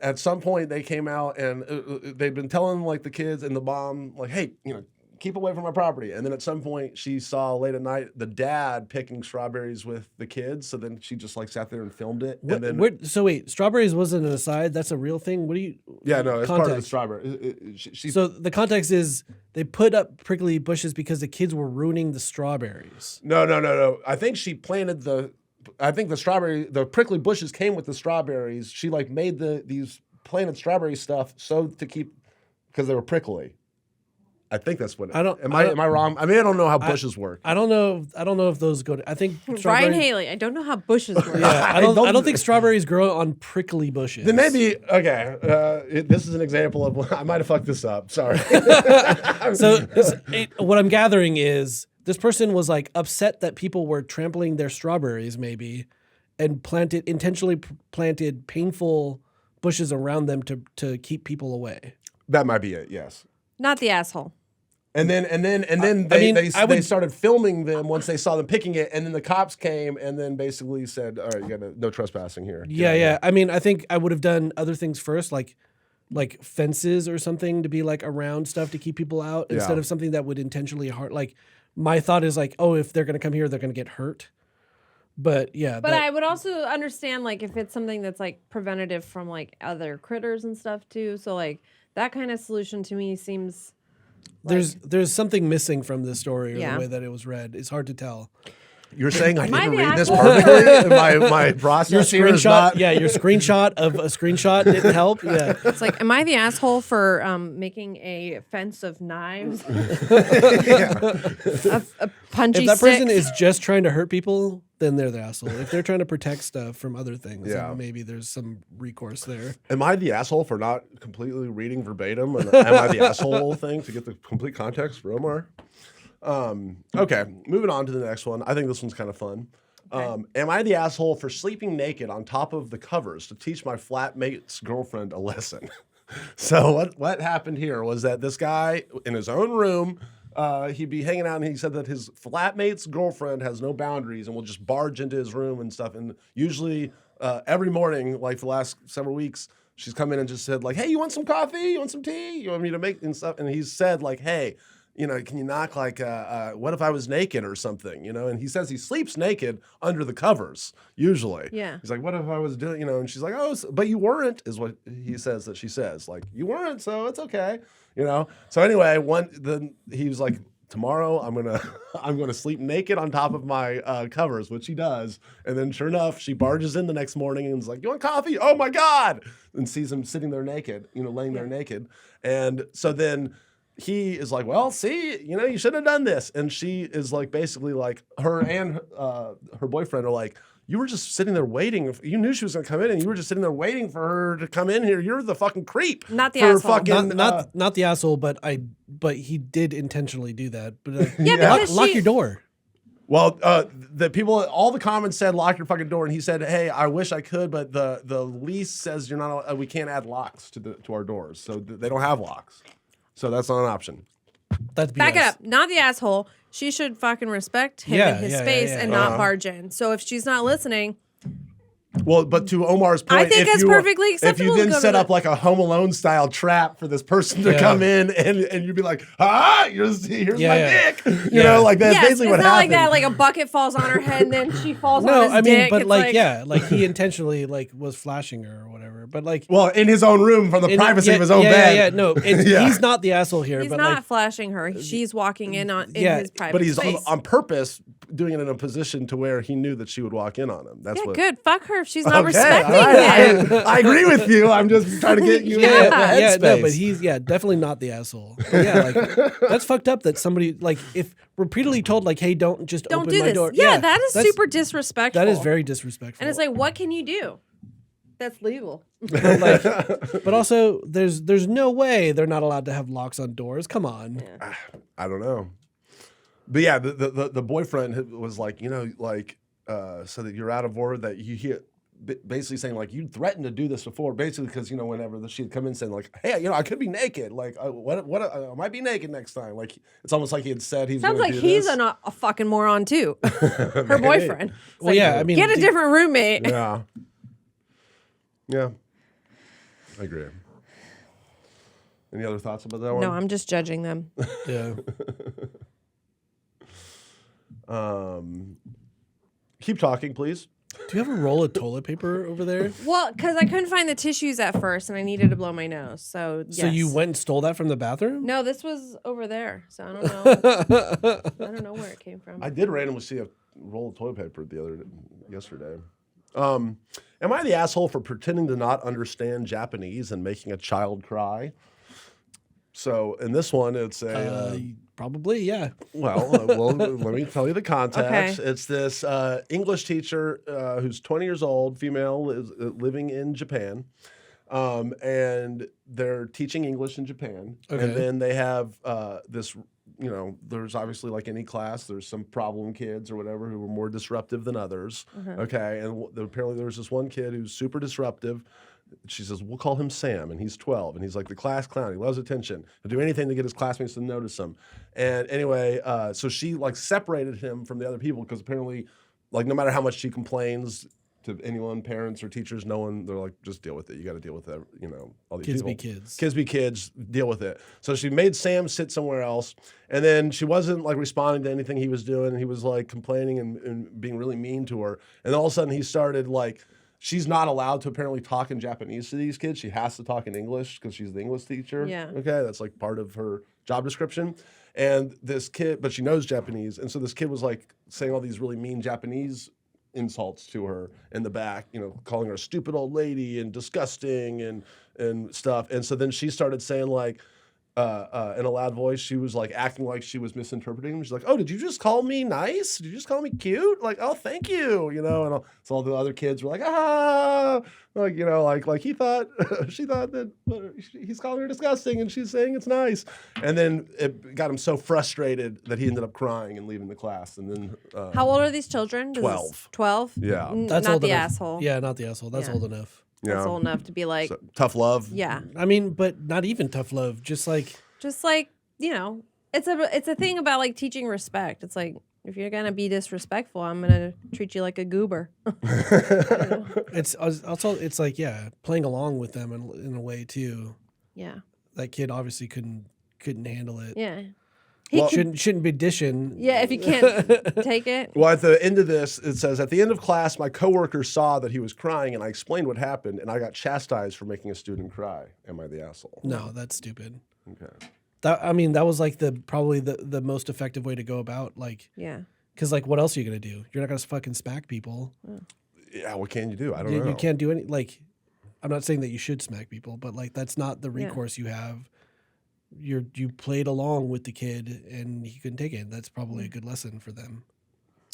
Speaker 1: at some point they came out and they'd been telling like the kids and the mom, like, hey, you know, keep away from my property. And then at some point she saw late at night the dad picking strawberries with the kids. So then she just like sat there and filmed it. And then
Speaker 3: so wait, strawberries wasn't an aside? That's a real thing? What do you?
Speaker 1: Yeah, no, it's part of the strawberry.
Speaker 3: So the context is they put up prickly bushes because the kids were ruining the strawberries.
Speaker 1: No. I think she planted the prickly bushes came with the strawberries. She like made these planted strawberry stuff because they were prickly. I think that's what. Am I wrong? I mean, I don't know how bushes work.
Speaker 3: I don't know if those go. I think
Speaker 2: Ryan Haley. I don't know how bushes work.
Speaker 3: Yeah, I don't think strawberries grow on prickly bushes.
Speaker 1: Then maybe okay. This is an example of I might have fucked this up. Sorry.
Speaker 3: So what I'm gathering is this person was like upset that people were trampling their strawberries, maybe, and intentionally planted painful bushes around them to keep people away.
Speaker 1: That might be it. Yes.
Speaker 2: Not the asshole.
Speaker 1: And then they started filming them once they saw them picking it, and then the cops came and then basically said, "All right, you got no trespassing here."
Speaker 3: Yeah. I mean, I think I would have done other things first, like fences or something to be like around stuff to keep people out instead of something that would intentionally hurt. Like my thought is like, oh, if they're gonna come here, they're gonna get hurt. But yeah.
Speaker 2: But I would also understand like if it's something that's like preventative from like other critters and stuff too. So like that kind of solution to me seems.
Speaker 3: There's something missing from this story or the way that it was read. It's hard to tell.
Speaker 1: You're saying I didn't read this perfectly? My process
Speaker 3: your
Speaker 1: here is not...
Speaker 3: Yeah, your screenshot of a screenshot didn't help. Yeah.
Speaker 2: It's like, am I the asshole for making a fence of knives? A punchy
Speaker 3: If that person
Speaker 2: stick?
Speaker 3: is just trying to hurt people, then they're the asshole. If they're trying to protect stuff from other things, then maybe there's some recourse there.
Speaker 1: Am I the asshole for not completely reading verbatim? And am I the asshole thing to get the complete context for Omar? Okay, moving on to the next one. I think this one's kind of fun. Okay. Am I the asshole for sleeping naked on top of the covers to teach my flatmate's girlfriend a lesson? So what happened here was that this guy in his own room, he'd be hanging out and he said that his flatmate's girlfriend has no boundaries and will just barge into his room and stuff. And usually every morning, like for the last several weeks, she's come in and just said like, hey, you want some coffee? You want some tea? You want me to make and stuff? And he said like, hey, you know, can you knock like, what if I was naked or something, you know? And he says he sleeps naked under the covers, usually.
Speaker 2: Yeah.
Speaker 1: He's like, what if I was doing, you know? And she's like, oh, but you weren't, is what he says that she says. Like, you weren't, so it's okay, you know? So anyway, he was like, tomorrow I'm gonna sleep naked on top of my covers, which he does. And then sure enough, she barges in the next morning and is like, you want coffee? Oh my God. And sees him sitting there naked, you know, laying there naked. And so then he is like, well, see, you know, you shouldn't have done this. And she is like, basically like her and her boyfriend are like, you were just sitting there waiting. You knew she was going to come in and you were just sitting there waiting for her to come in here. You're the fucking creep.
Speaker 2: Not the asshole.
Speaker 1: Fucking,
Speaker 3: not the asshole, but he did intentionally do that. But
Speaker 2: lock
Speaker 3: your door.
Speaker 1: Well, all the comments said, lock your fucking door. And he said, hey, I wish I could, but the lease says you're not, we can't add locks to our doors. So they don't have locks. So that's not an option.
Speaker 3: That's BS.
Speaker 2: Back it up. Not the asshole. She should fucking respect him and his space and not barge in. So if she's not listening.
Speaker 1: Well, but to Omar's point,
Speaker 2: I think it's perfectly acceptable.
Speaker 1: If you then set up like a Home Alone style trap for this person to come in and you'd be like, here's my dick. You know, like that's basically what happened. It's not
Speaker 2: like that, like a bucket falls on her head and then she falls on his dick.
Speaker 3: But like he intentionally like was flashing her or whatever. But like,
Speaker 1: well, in his own room from the privacy of his own bed.
Speaker 3: He's not the asshole here.
Speaker 2: He's
Speaker 3: but
Speaker 2: not
Speaker 3: like,
Speaker 2: flashing her. She's walking in his private space.
Speaker 1: But he's on purpose doing it in a position to where he knew that she would walk in on him. That's what.
Speaker 2: Good. Fuck her if she's not respecting
Speaker 1: right.
Speaker 2: him.
Speaker 1: I agree with you. I'm just trying to get you in the headspace.
Speaker 3: No, but he's definitely not the asshole. But like that's fucked up that somebody like if repeatedly told like, hey, don't open
Speaker 2: do
Speaker 3: my
Speaker 2: this.
Speaker 3: door.
Speaker 2: Yeah, that is super disrespectful.
Speaker 3: That is very disrespectful.
Speaker 2: And it's like, what can you do? That's legal.
Speaker 3: But also, there's no way they're not allowed to have locks on doors. Come on.
Speaker 1: Yeah. I don't know. But yeah, the boyfriend was like, so that you're out of order, that you hear basically saying like, you threatened to do this before, basically because, whenever she'd come in saying like, hey, I could be naked. Like, what I might be naked next time. Like, it's almost like he had said he's going to do this.
Speaker 2: Sounds like he's a fucking moron too. Her boyfriend.
Speaker 3: Well, I mean.
Speaker 2: Get a different roommate.
Speaker 1: Yeah. Yeah. I agree. Any other thoughts about that one?
Speaker 2: No, I'm just judging them.
Speaker 3: Yeah.
Speaker 1: Keep talking, please.
Speaker 3: Do you have a roll of toilet paper over there?
Speaker 2: Well, because I couldn't find the tissues at first, and I needed to blow my nose. So yes.
Speaker 3: So you went and stole that from the bathroom?
Speaker 2: No, this was over there. So I don't know. I don't know where it came from.
Speaker 1: I did randomly see a roll of toilet paper yesterday. Am I the asshole for pretending to not understand Japanese and making a child cry? So in this one, it's
Speaker 3: probably, yeah.
Speaker 1: Well, let me tell you the context.
Speaker 2: Okay.
Speaker 1: It's this English teacher who's 20 years old, female, is living in Japan, and they're teaching English in Japan.
Speaker 3: Okay.
Speaker 1: And then they have this. There's obviously like any class, there's some problem kids or whatever who are more disruptive than others. Okay, and apparently there's this one kid who's super disruptive. She says, we'll call him Sam, and he's 12, and he's like the class clown. He loves attention. He'll do anything to get his classmates to notice him. And anyway, so she like separated him from the other people because apparently, like no matter how much she complains to anyone, parents or teachers, no one, they're like, just deal with it. You got to deal with that, all these
Speaker 3: kids
Speaker 1: people.
Speaker 3: Be kids.
Speaker 1: Kids be kids, deal with it. So she made Sam sit somewhere else, and then she wasn't like responding to anything he was doing. He was like complaining and being really mean to her. And all of a sudden he started like, she's not allowed to apparently talk in Japanese to these kids. She has to talk in English because she's the English teacher.
Speaker 2: Yeah.
Speaker 1: Okay, that's like part of her job description. And this kid, but she knows Japanese. And so this kid was like saying all these really mean Japanese insults to her in the back, calling her a stupid old lady and disgusting and stuff. And so then she started saying like, in a loud voice, she was like acting like she was misinterpreting. She's like, "Oh, did you just call me nice? Did you just call me cute? Like, oh, thank you." And so all the other kids were like, like he thought, she thought that he's calling her disgusting, and she's saying it's nice. And then it got him so frustrated that he ended up crying and leaving the class. And then,
Speaker 2: how old are these children?
Speaker 1: 12.
Speaker 2: 12.
Speaker 1: Yeah,
Speaker 3: that's
Speaker 2: not
Speaker 3: old
Speaker 2: the
Speaker 3: enough.
Speaker 2: Asshole.
Speaker 3: Yeah, not the asshole. That's old enough.
Speaker 2: That's old enough to be like
Speaker 1: so, tough love.
Speaker 2: Yeah.
Speaker 3: I mean, but not even tough love. Just like
Speaker 2: it's a thing about like teaching respect. It's like if you're gonna be disrespectful, I'm gonna treat you like a goober.
Speaker 3: It's also like playing along with them in a way too.
Speaker 2: Yeah.
Speaker 3: That kid obviously couldn't handle it.
Speaker 2: Yeah.
Speaker 3: Well, shouldn't be dishing.
Speaker 2: Yeah, if you can't take it.
Speaker 1: Well, at the end of this, it says, at the end of class, my coworker saw that he was crying, and I explained what happened, and I got chastised for making a student cry. Am I the asshole?
Speaker 3: No, that's stupid.
Speaker 1: Okay.
Speaker 3: That was like probably the most effective way to go about because like what else are you gonna do? You're not gonna fucking smack people.
Speaker 1: Yeah, what can you do? I don't know.
Speaker 3: You can't do any I'm not saying that you should smack people, but like that's not the recourse you have. You played along with the kid and he couldn't take it. That's probably a good lesson for them.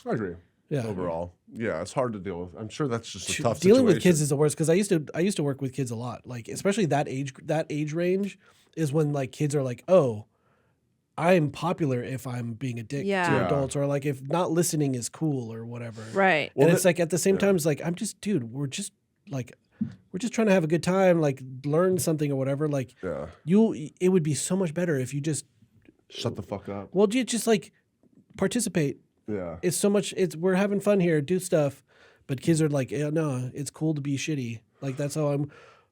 Speaker 1: I agree.
Speaker 3: Yeah.
Speaker 1: Overall, it's hard to deal with. I'm sure that's just a tough
Speaker 3: dealing
Speaker 1: situation.
Speaker 3: with kids is the worst because I used to work with kids a lot. Like especially that age range is when like kids are like, oh, I'm popular if I'm being a dick to adults, or like if not listening is cool or whatever.
Speaker 2: Right.
Speaker 3: And it's like at the same time, it's like we're just trying to have a good time, like learn something or whatever. Like it would be so much better if you just
Speaker 1: shut the fuck up.
Speaker 3: Well, you just like participate.
Speaker 1: Yeah.
Speaker 3: It's so much. We're having fun here, do stuff, but kids are like, no, it's cool to be shitty. Like that's how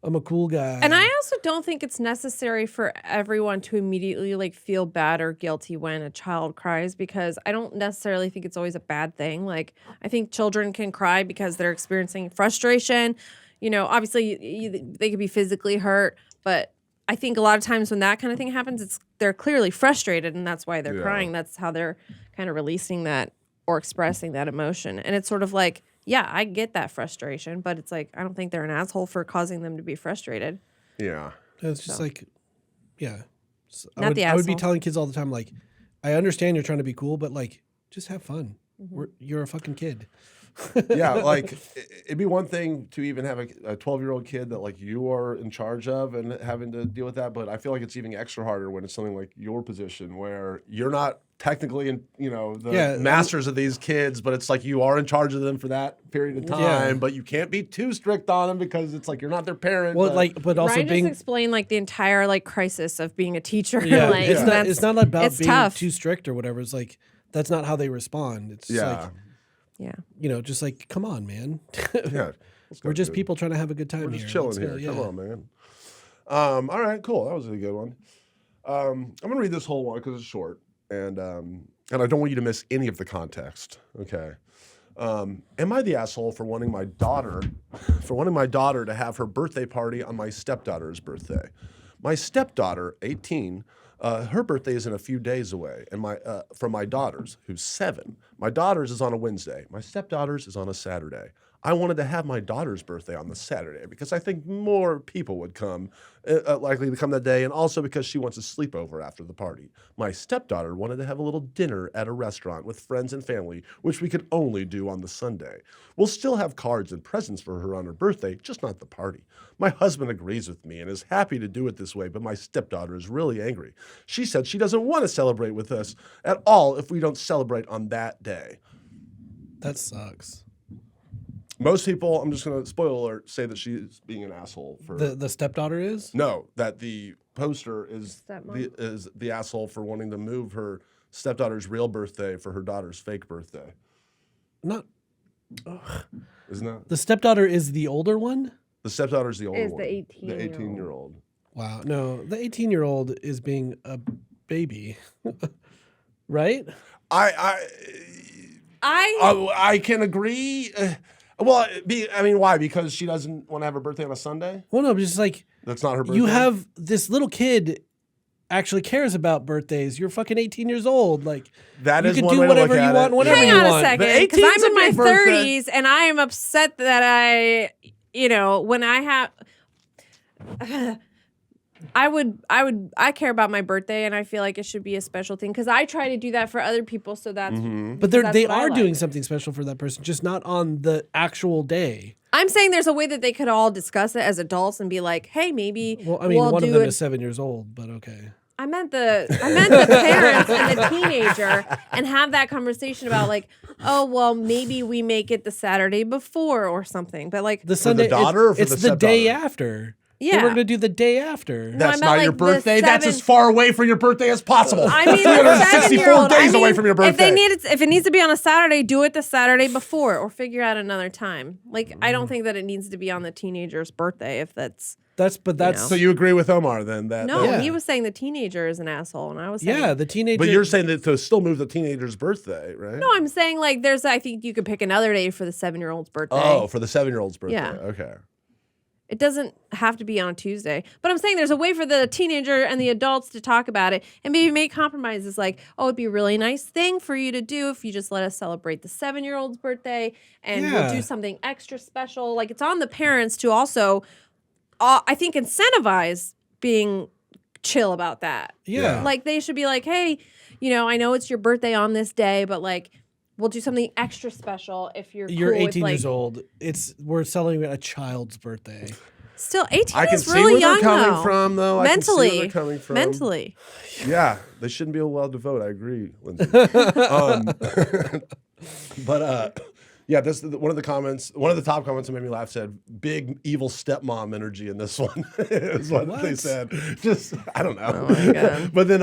Speaker 3: I'm a cool guy.
Speaker 2: And I also don't think it's necessary for everyone to immediately like feel bad or guilty when a child cries, because I don't necessarily think it's always a bad thing. Like I think children can cry because they're experiencing frustration. Obviously they could be physically hurt, but I think a lot of times when that kind of thing happens, they're clearly frustrated, and that's why they're crying. That's how they're kind of releasing that or expressing that emotion. And it's sort of like, yeah, I get that frustration, but it's like, I don't think they're an asshole for causing them to be frustrated.
Speaker 1: Yeah.
Speaker 3: It's just like, yeah.
Speaker 2: Not the
Speaker 3: I would be
Speaker 2: asshole.
Speaker 3: telling kids all the time, like, I understand you're trying to be cool, but like, just have fun. You're a fucking kid.
Speaker 1: Yeah, like it'd be one thing to even have a 12-year-old kid that like you are in charge of and having to deal with that, but I feel like it's even extra harder when it's something like your position where you're not technically the masters of these kids, but it's like you are in charge of them for that period of time, but you can't be too strict on them because it's like you're not their parent.
Speaker 3: Well, but also
Speaker 2: Ryan
Speaker 3: being
Speaker 2: just explained like the entire like crisis of being a teacher.
Speaker 3: yeah,
Speaker 2: like,
Speaker 3: it's not about
Speaker 2: it's
Speaker 3: being
Speaker 2: tough.
Speaker 3: too strict or whatever. It's like that's not how they respond. It's like just like, come on, man.
Speaker 1: Yeah.
Speaker 3: We're just people trying to have a good time here.
Speaker 1: We're just chilling here.
Speaker 3: Yeah.
Speaker 1: Come on, man. All right, cool. That was a good one. I'm gonna read this whole one because it's short, and I don't want you to miss any of the context. Okay. Am I the asshole for wanting my daughter to have her birthday party on my stepdaughter's birthday? My stepdaughter, 18, her birthday is in a few days away, and from my daughter's, who's 7. My daughter's is on a Wednesday. My stepdaughter's is on a Saturday. I wanted to have my daughter's birthday on the Saturday because I think more people would come, likely to come that day, and also because she wants a sleepover after the party. My stepdaughter wanted to have a little dinner at a restaurant with friends and family, which we could only do on the Sunday. We'll still have cards and presents for her on her birthday, just not the party. My husband agrees with me and is happy to do it this way, but my stepdaughter is really angry. She said she doesn't want to celebrate with us at all if we don't celebrate on that day.
Speaker 3: That sucks.
Speaker 1: Most people, I'm just going to, spoiler alert, say that she's being an asshole for...
Speaker 3: The stepdaughter is?
Speaker 1: No, that the poster is the asshole for wanting to move her stepdaughter's real birthday for her daughter's fake birthday.
Speaker 3: Not...
Speaker 1: Isn't that?
Speaker 3: The stepdaughter is the older one?
Speaker 1: The stepdaughter's the older
Speaker 2: Is
Speaker 1: one.
Speaker 2: the 18-year-old.
Speaker 1: The 18-year-old.
Speaker 3: Wow. No, the 18-year-old is being a baby. Right?
Speaker 1: I can agree... why? Because she doesn't want to have her birthday on a Sunday?
Speaker 3: Well, no, but just like...
Speaker 1: That's not her birthday?
Speaker 3: You have this little kid actually cares about birthdays. You're fucking 18 years old. Like,
Speaker 1: that is
Speaker 3: you can
Speaker 1: one
Speaker 3: do
Speaker 1: way
Speaker 3: whatever
Speaker 1: to look
Speaker 3: you
Speaker 1: at
Speaker 3: want,
Speaker 1: it.
Speaker 3: whenever
Speaker 2: Hang
Speaker 3: you
Speaker 2: on
Speaker 3: want.
Speaker 2: a second, because I'm in my 30s and I am upset that when I have... I care about my birthday, and I feel like it should be a special thing because I try to do that for other people. So that's,
Speaker 3: but they are doing something special for that person, just not on the actual day.
Speaker 2: I'm saying there's a way that they could all discuss it as adults and be like, hey, maybe.
Speaker 3: Well, I mean, one of them is 7 years old, but okay.
Speaker 2: I meant the parents and the teenager and have that conversation about like, oh, well, maybe we make it the Saturday before or something. But like
Speaker 3: the Sunday,
Speaker 1: for the daughter or for
Speaker 3: it's
Speaker 1: the
Speaker 3: the day after.
Speaker 2: Yeah.
Speaker 3: They were going to do the day after.
Speaker 1: That's
Speaker 2: not
Speaker 1: your
Speaker 2: like
Speaker 1: birthday. That's as far away from your birthday as possible.
Speaker 2: I mean,
Speaker 1: 364 days away from your birthday.
Speaker 2: If it needs to be on a Saturday, do it the Saturday before or figure out another time. Like, I don't think that it needs to be on the teenager's birthday if that's...
Speaker 1: So you agree with Omar then?
Speaker 2: He was saying the teenager is an asshole, and I was saying...
Speaker 3: the teenager...
Speaker 1: But you're saying that to still move the teenager's birthday, right?
Speaker 2: No, I'm saying like I think you could pick another day for the 7-year-old's birthday.
Speaker 1: Oh, for the 7-year-old's birthday.
Speaker 2: Yeah.
Speaker 1: Okay.
Speaker 2: It doesn't have to be on a Tuesday. But I'm saying there's a way for the teenager and the adults to talk about it and maybe make compromises like, oh, it'd be a really nice thing for you to do if you just let us celebrate the 7-year-old's birthday and we'll do something extra special. Like, it's on the parents to also, I think, incentivize being chill about that.
Speaker 3: Yeah.
Speaker 2: Like, they should be like, hey, I know it's your birthday on this day, but like, we'll do something extra special if you're cool
Speaker 3: 18
Speaker 2: with,
Speaker 3: years old. We're celebrating a child's birthday.
Speaker 2: Still, 18
Speaker 1: I can
Speaker 2: is
Speaker 1: see
Speaker 2: really
Speaker 1: where
Speaker 2: young,
Speaker 1: they're coming
Speaker 2: though.
Speaker 1: from, though.
Speaker 2: Mentally.
Speaker 1: I can see where they're coming from.
Speaker 2: Mentally.
Speaker 1: Yeah, they shouldn't be allowed to vote. I agree, Lindsay. But this one of the top comments that made me laugh said, "Big evil stepmom energy in this one." is what they said. Just I don't know.
Speaker 2: Oh my God.
Speaker 1: But then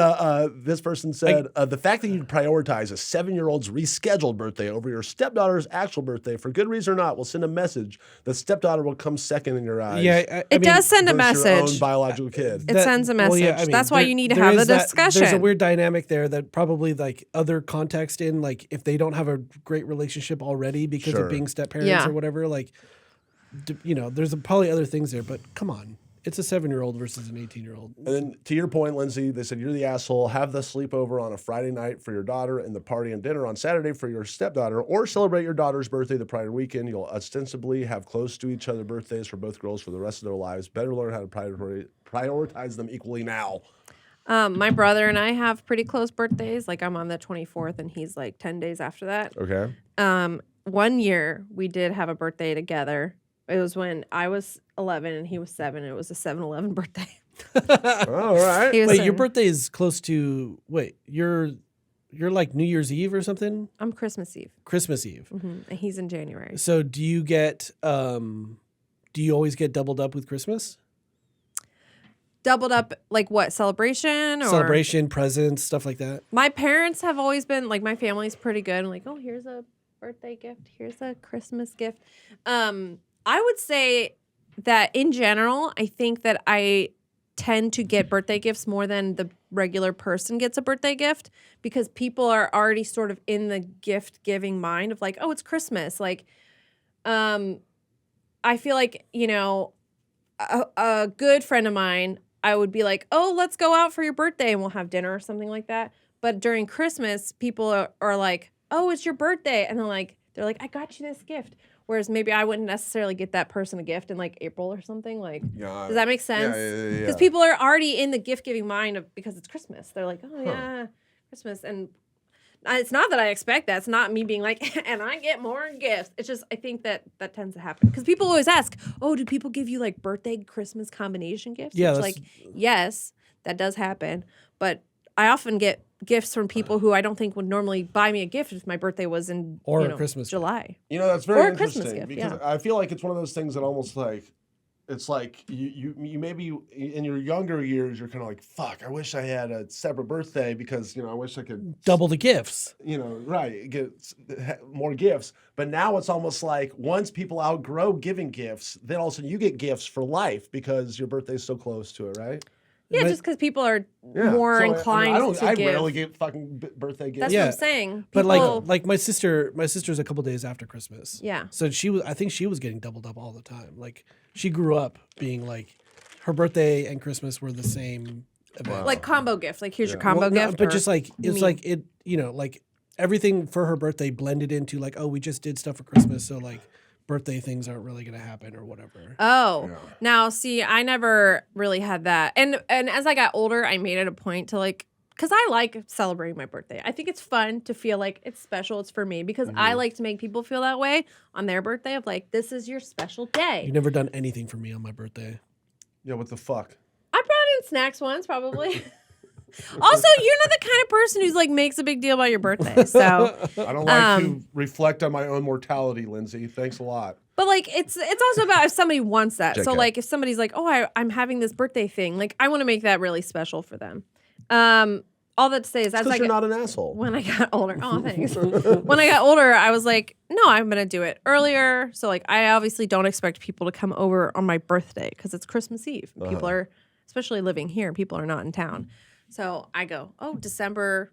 Speaker 1: this person said, "The fact that you prioritize a 7-year-old's rescheduled birthday over your stepdaughter's actual birthday, for good reason or not, will send a message that stepdaughter will come second in your eyes."
Speaker 3: Yeah,
Speaker 2: It does send a
Speaker 1: versus your own
Speaker 2: message.
Speaker 1: biological kid.
Speaker 2: It sends a message. That's why you need to have the discussion.
Speaker 3: There's a weird dynamic there that probably like other context in, like if they don't have a great relationship already because of being step parents or whatever, like, there's probably other things there, but come on. It's a 7-year-old versus an 18-year-old.
Speaker 1: And then to your point, Lindsay, they said you're the asshole. Have the sleepover on a Friday night for your daughter and the party and dinner on Saturday for your stepdaughter, or celebrate your daughter's birthday the prior weekend. You'll ostensibly have close to each other birthdays for both girls for the rest of their lives. Better learn how to prioritize them equally now.
Speaker 2: My brother and I have pretty close birthdays. Like I'm on the 24th and he's like 10 days after that.
Speaker 1: Okay.
Speaker 2: 1 year we did have a birthday together. It was when I was 11 and he was 7. It was a 7-11 birthday.
Speaker 1: All right.
Speaker 3: Wait, your birthday is close to. Wait, you're like New Year's Eve or something?
Speaker 2: I'm Christmas Eve.
Speaker 3: Christmas Eve.
Speaker 2: Mm-hmm. And he's in January.
Speaker 3: So do you get? Do you always get doubled up with Christmas?
Speaker 2: Doubled up, like what? Celebration or
Speaker 3: celebration, presents, stuff like that.
Speaker 2: My parents have always been like, my family's pretty good. I'm like, oh, here's a birthday gift. Here's a Christmas gift. I would say that in general, I think that I tend to get birthday gifts more than the regular person gets a birthday gift because people are already sort of in the gift giving mind of like, oh, it's Christmas. Like, I feel like, you know, a good friend of mine, I would be like, oh, let's go out for your birthday and we'll have dinner or something like that. But during Christmas, people are like, oh, it's your birthday. And they're like, I got you this gift. Whereas maybe I wouldn't necessarily get that person a gift in like April or something. Like, does that make sense?
Speaker 1: Yeah.
Speaker 2: Because people are already in the gift giving mind of because it's Christmas. They're like, oh yeah, Christmas. And it's not that I expect that. It's not me being like, and I get more gifts. It's just I think that tends to happen because people always ask, oh, do people give you like birthday Christmas combination gifts?
Speaker 3: Yeah,
Speaker 2: like yes, that does happen. But I often get gifts from people who I don't think would normally buy me a gift if my birthday was in
Speaker 3: Christmas
Speaker 2: July.
Speaker 1: You know, that's very
Speaker 2: Or a
Speaker 1: interesting
Speaker 2: Christmas gift,
Speaker 1: because
Speaker 2: yeah.
Speaker 1: I feel like it's one of those things that almost like it's like you maybe in your younger years you're kind of like, fuck, I wish I had a separate birthday because, you know, I wish I could
Speaker 3: double the gifts.
Speaker 1: You know, right, get more gifts. But now it's almost like once people outgrow giving gifts, then all of a sudden you get gifts for life because your birthday's so close to it, right?
Speaker 2: Yeah, just because people are more inclined to give.
Speaker 1: I rarely get fucking birthday gifts.
Speaker 2: That's what I'm saying.
Speaker 3: But like my sister's a couple days after Christmas.
Speaker 2: Yeah.
Speaker 3: So I think she was getting doubled up all the time. Like she grew up being like, her birthday and Christmas were the same event.
Speaker 2: Wow. Like combo gift. Like here's your combo gift.
Speaker 3: But just like it's like it, you know, like everything for her birthday blended into like, oh, we just did stuff for Christmas, so like birthday things aren't really going to happen or whatever.
Speaker 2: Oh, yeah. Now see, I never really had that. And as I got older, I made it a point to like, because I like celebrating my birthday. I think it's fun to feel like it's special. It's for me because I like to make people feel that way on their birthday of like, this is your special day.
Speaker 3: You've never done anything for me on my birthday.
Speaker 1: Yeah, what the fuck?
Speaker 2: I brought in snacks once, probably. Also, you're not the kind of person who's like makes a big deal about your birthday. So
Speaker 1: I don't like to reflect on my own mortality, Lindsay. Thanks a lot.
Speaker 2: But like it's also about if somebody wants that. JK. So like if somebody's like, oh, I'm having this birthday thing, like I want to make that really special for them. All that to say is,
Speaker 1: you're not an asshole.
Speaker 2: When I got older, oh thanks. When I got older, I was like, no, I'm gonna do it earlier. So like I obviously don't expect people to come over on my birthday because it's Christmas Eve. People are, especially living here, people are not in town. So I go, oh, December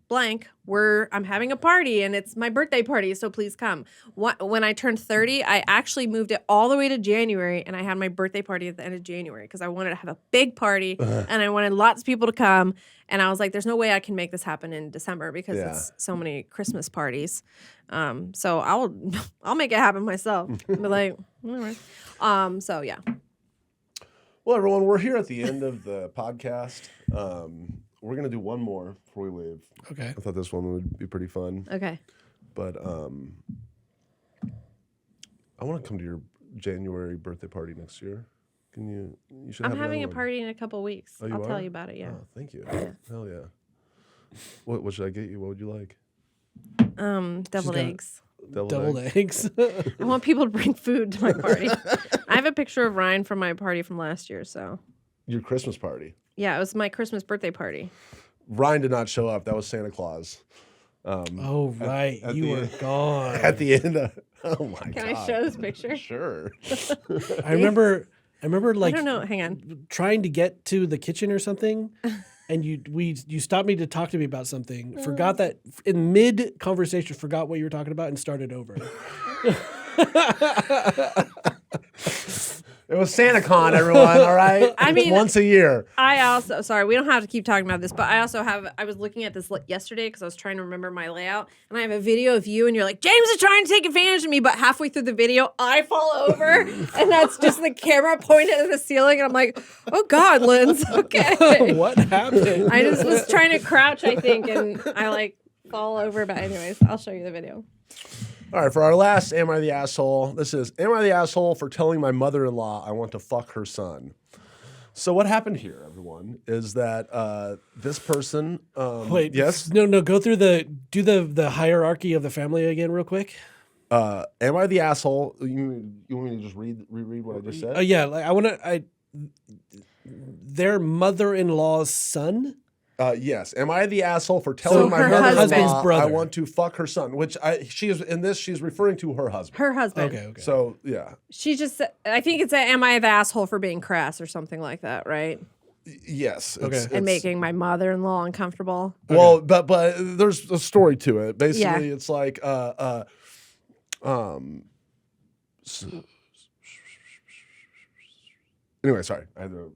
Speaker 2: blank, I'm having a party and it's my birthday party, so please come. When I turned 30, I actually moved it all the way to January and I had my birthday party at the end of January because I wanted to have a big party and I wanted lots of people to come. And I was like, there's no way I can make this happen in December because it's so many Christmas parties. So I'll make it happen myself. But like, all right. So yeah.
Speaker 1: Well, everyone, we're here at the end of the podcast. We're going to do one more before we leave.
Speaker 3: Okay.
Speaker 1: I thought this one would be pretty fun.
Speaker 2: Okay.
Speaker 1: But I want to come to your January birthday party next year. You should have
Speaker 2: I'm having a
Speaker 1: one.
Speaker 2: party in a couple weeks.
Speaker 1: Oh,
Speaker 2: I'll tell you about it, yeah.
Speaker 1: Oh, thank you. Hell yeah. What should I get you? What would you like?
Speaker 2: Deviled eggs.
Speaker 3: Deviled eggs.
Speaker 2: I want people to bring food to my party. I have a picture of Ryan from my party from last year, so.
Speaker 1: Your Christmas party?
Speaker 2: Yeah, it was my Christmas birthday party.
Speaker 1: Ryan did not show up. That was Santa Claus.
Speaker 3: Oh, right. You were gone.
Speaker 1: At the end of, oh my God.
Speaker 2: Can I show this picture?
Speaker 1: Sure.
Speaker 3: I remember like,
Speaker 2: I don't know, hang on.
Speaker 3: Trying to get to the kitchen or something. And you stopped me to talk to me about something. Forgot that in mid conversation, forgot what you were talking about and started over.
Speaker 1: It was SantaCon, everyone. All right.
Speaker 2: I mean,
Speaker 1: once a year.
Speaker 2: I also, sorry, we don't have to keep talking about this, but I also I was looking at this yesterday because I was trying to remember my layout, and I have a video of you, and you're like, James is trying to take advantage of me, but halfway through the video, I fall over, and that's just the camera pointed at the ceiling, and I'm like, oh God, Linz, okay.
Speaker 3: What happened?
Speaker 2: I just was trying to crouch, I think, and I like fall over, but anyways, I'll show you the video.
Speaker 1: All right, for our last Am I the Asshole? This is, am I the asshole for telling my mother-in-law I want to fuck her son? So what happened here, everyone, is that this person...
Speaker 3: Wait,
Speaker 1: yes?
Speaker 3: No, go through do the hierarchy of the family again real quick.
Speaker 1: Am I the asshole? You want me to just reread what I just said?
Speaker 3: Yeah, like their mother-in-law's son?
Speaker 1: Yes. Am I the asshole for telling my
Speaker 3: husband's brother
Speaker 1: I want to fuck her son? Which she's referring to her husband.
Speaker 2: Her husband.
Speaker 3: Okay.
Speaker 1: So yeah.
Speaker 2: She just, I think it's am I the asshole for being crass or something like that, right?
Speaker 1: Yes.
Speaker 3: Okay.
Speaker 2: And making my mother-in-law uncomfortable.
Speaker 1: Well, but there's a story to it. Basically, it's like anyway, sorry. I had to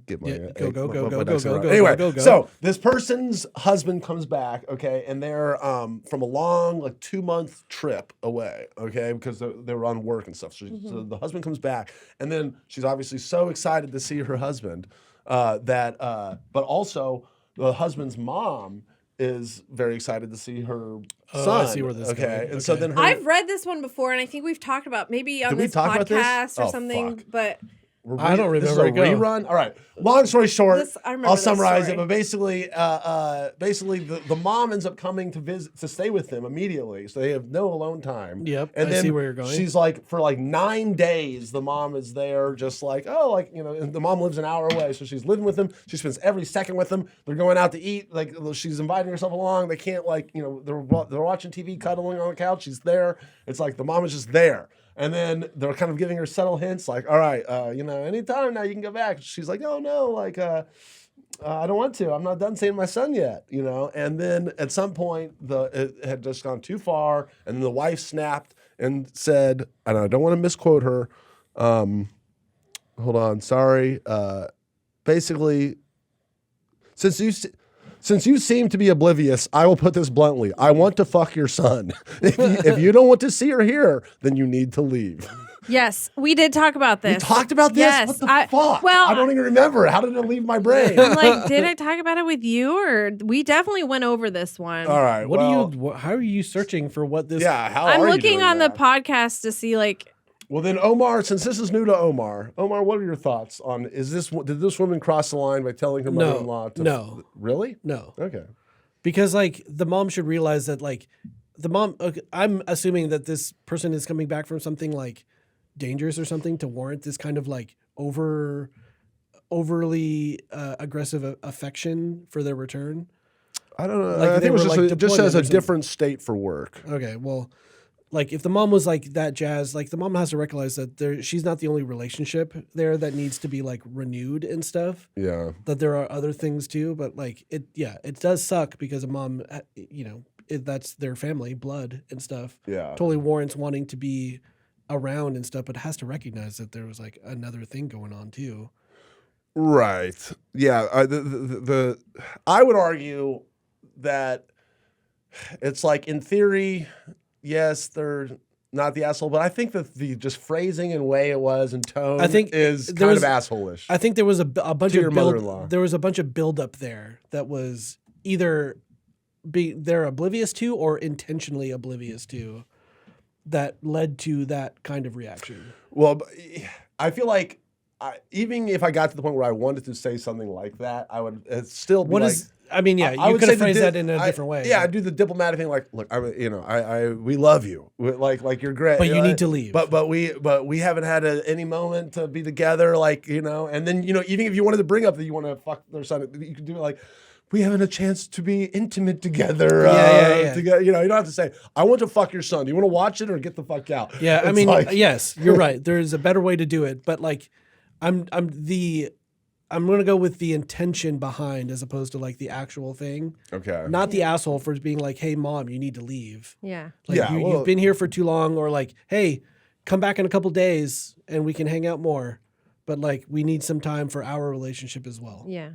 Speaker 1: get my
Speaker 3: go.
Speaker 1: Anyway, so this person's husband comes back, okay, and they're from a long 2-month trip away, okay, because they were on work and stuff. So the husband comes back, and then she's obviously so excited to see her husband but also the husband's mom is very excited to see her son.
Speaker 3: I see where this is going.
Speaker 1: And so then
Speaker 2: I've read this one before, and I think we've talked about maybe on this podcast or something,
Speaker 1: fuck.
Speaker 2: but
Speaker 3: I don't remember.
Speaker 1: This is a rerun. All right. Long story short, I'll summarize it. But basically, the mom ends up coming to stay with them immediately, so they have no alone time.
Speaker 3: Yep.
Speaker 1: And then
Speaker 3: I see where you're going.
Speaker 1: She's like, for 9 days, the mom is there, just and the mom lives an hour away, so she's living with them. She spends every second with them. They're going out to eat. She's inviting herself along. They can't they're watching TV, cuddling on the couch. She's there. It's like the mom is just there. And then they're kind of giving her subtle hints, like, all right, anytime now you can go back. She's like, oh, no, I don't want to. I'm not done seeing my son yet, And then at some point, it had just gone too far, and then the wife snapped and said, and I don't want to misquote her, hold on, sorry. Basically, since you seem to be oblivious, I will put this bluntly. I want to fuck your son. If you don't want to see or hear, then you need to leave.
Speaker 2: yes, we did talk about this.
Speaker 1: We talked about this?
Speaker 2: Yes,
Speaker 1: What the fuck?
Speaker 2: Well,
Speaker 1: I don't even remember. How did it leave my brain?
Speaker 2: I'm like, did I talk about it with you, or we definitely went over this one?
Speaker 1: All right.
Speaker 3: How are you searching for what this?
Speaker 1: Yeah, how
Speaker 2: I'm
Speaker 1: are you
Speaker 2: looking
Speaker 1: doing
Speaker 2: on
Speaker 1: that?
Speaker 2: the podcast to see
Speaker 1: Well, then, Omar, since this is new to Omar, what are your thoughts on, did this woman cross the line by telling her mother-in-law to...
Speaker 3: No.
Speaker 1: Really?
Speaker 3: No.
Speaker 1: Okay.
Speaker 3: Because the mom should realize that the mom, I'm assuming that this person is coming back from something dangerous or something to warrant this kind of overly aggressive affection for their return.
Speaker 1: I don't know. I think it was just as a different state for work.
Speaker 3: Okay, well, if the mom was that jazz, the mom has to recognize that she's not the only relationship there that needs to be renewed and stuff.
Speaker 1: Yeah.
Speaker 3: That there are other things too, but it does suck because a mom, that's their family, blood and stuff.
Speaker 1: Yeah.
Speaker 3: Totally warrants wanting to be around and stuff, but has to recognize that there was another thing going on too.
Speaker 1: Right. Yeah. I would argue that it's in theory, yes, they're not the asshole, but I think that the just phrasing and way it was and tone is kind of asshole-ish.
Speaker 3: I think there was a bunch of
Speaker 1: mother-in-law.
Speaker 3: There was a bunch of buildup there that was either they're oblivious to or intentionally oblivious to that led to that kind of reaction.
Speaker 1: Well, I feel like even if I got to the point where I wanted to say something like that, I would still be
Speaker 3: you could have phrased that in a different way.
Speaker 1: Yeah, I'd do the diplomatic thing, look, we love you, you're great,
Speaker 3: but you need to leave.
Speaker 1: But we haven't had any moment to be together, and then even if you wanted to bring up that you want to fuck their son, you could do it we haven't a chance to be intimate together. Together, you don't have to say, I want to fuck your son. Do you want to watch it or get the fuck out?
Speaker 3: Yeah, yes, you're right. There's a better way to do it, but I'm going to go with the intention behind as opposed to the actual thing.
Speaker 1: Okay.
Speaker 3: Not the asshole for being hey, mom, you need to leave.
Speaker 2: Yeah.
Speaker 3: You've been here for too long, or hey, come back in a couple days and we can hang out more. But like, we need some time for our relationship as well.
Speaker 2: Yeah.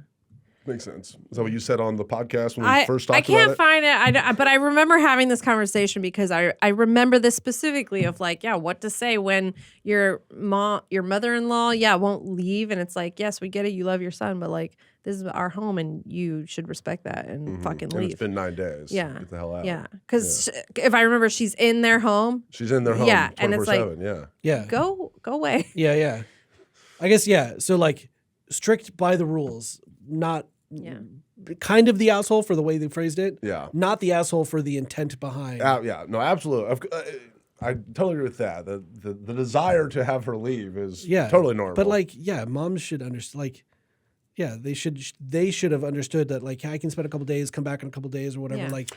Speaker 1: Makes sense. Is that what you said on the podcast when we first talked about it?
Speaker 2: I can't find it, but I remember having this conversation because I remember this specifically of like, what to say when your mother-in-law, won't leave. And it's like, yes, we get it. You love your son, but like, this is our home and you should respect that and fucking leave.
Speaker 1: And it's been 9 days.
Speaker 2: Yeah.
Speaker 1: Get the hell out.
Speaker 2: Yeah. Because if I remember, she's in their home.
Speaker 1: She's in their home 24/7. And it's like,
Speaker 3: yeah.
Speaker 2: Go away.
Speaker 3: Yeah. I guess, so like strict by the rules, not kind of the asshole for the way they phrased it.
Speaker 1: Yeah.
Speaker 3: Not the asshole for the intent behind.
Speaker 1: No, absolutely. I totally agree with that. The desire to have her leave is totally normal.
Speaker 3: But like, moms should understand. Like, they should have understood that. Like, I can spend a couple days, come back in a couple days or whatever.
Speaker 2: Yeah.
Speaker 3: Like,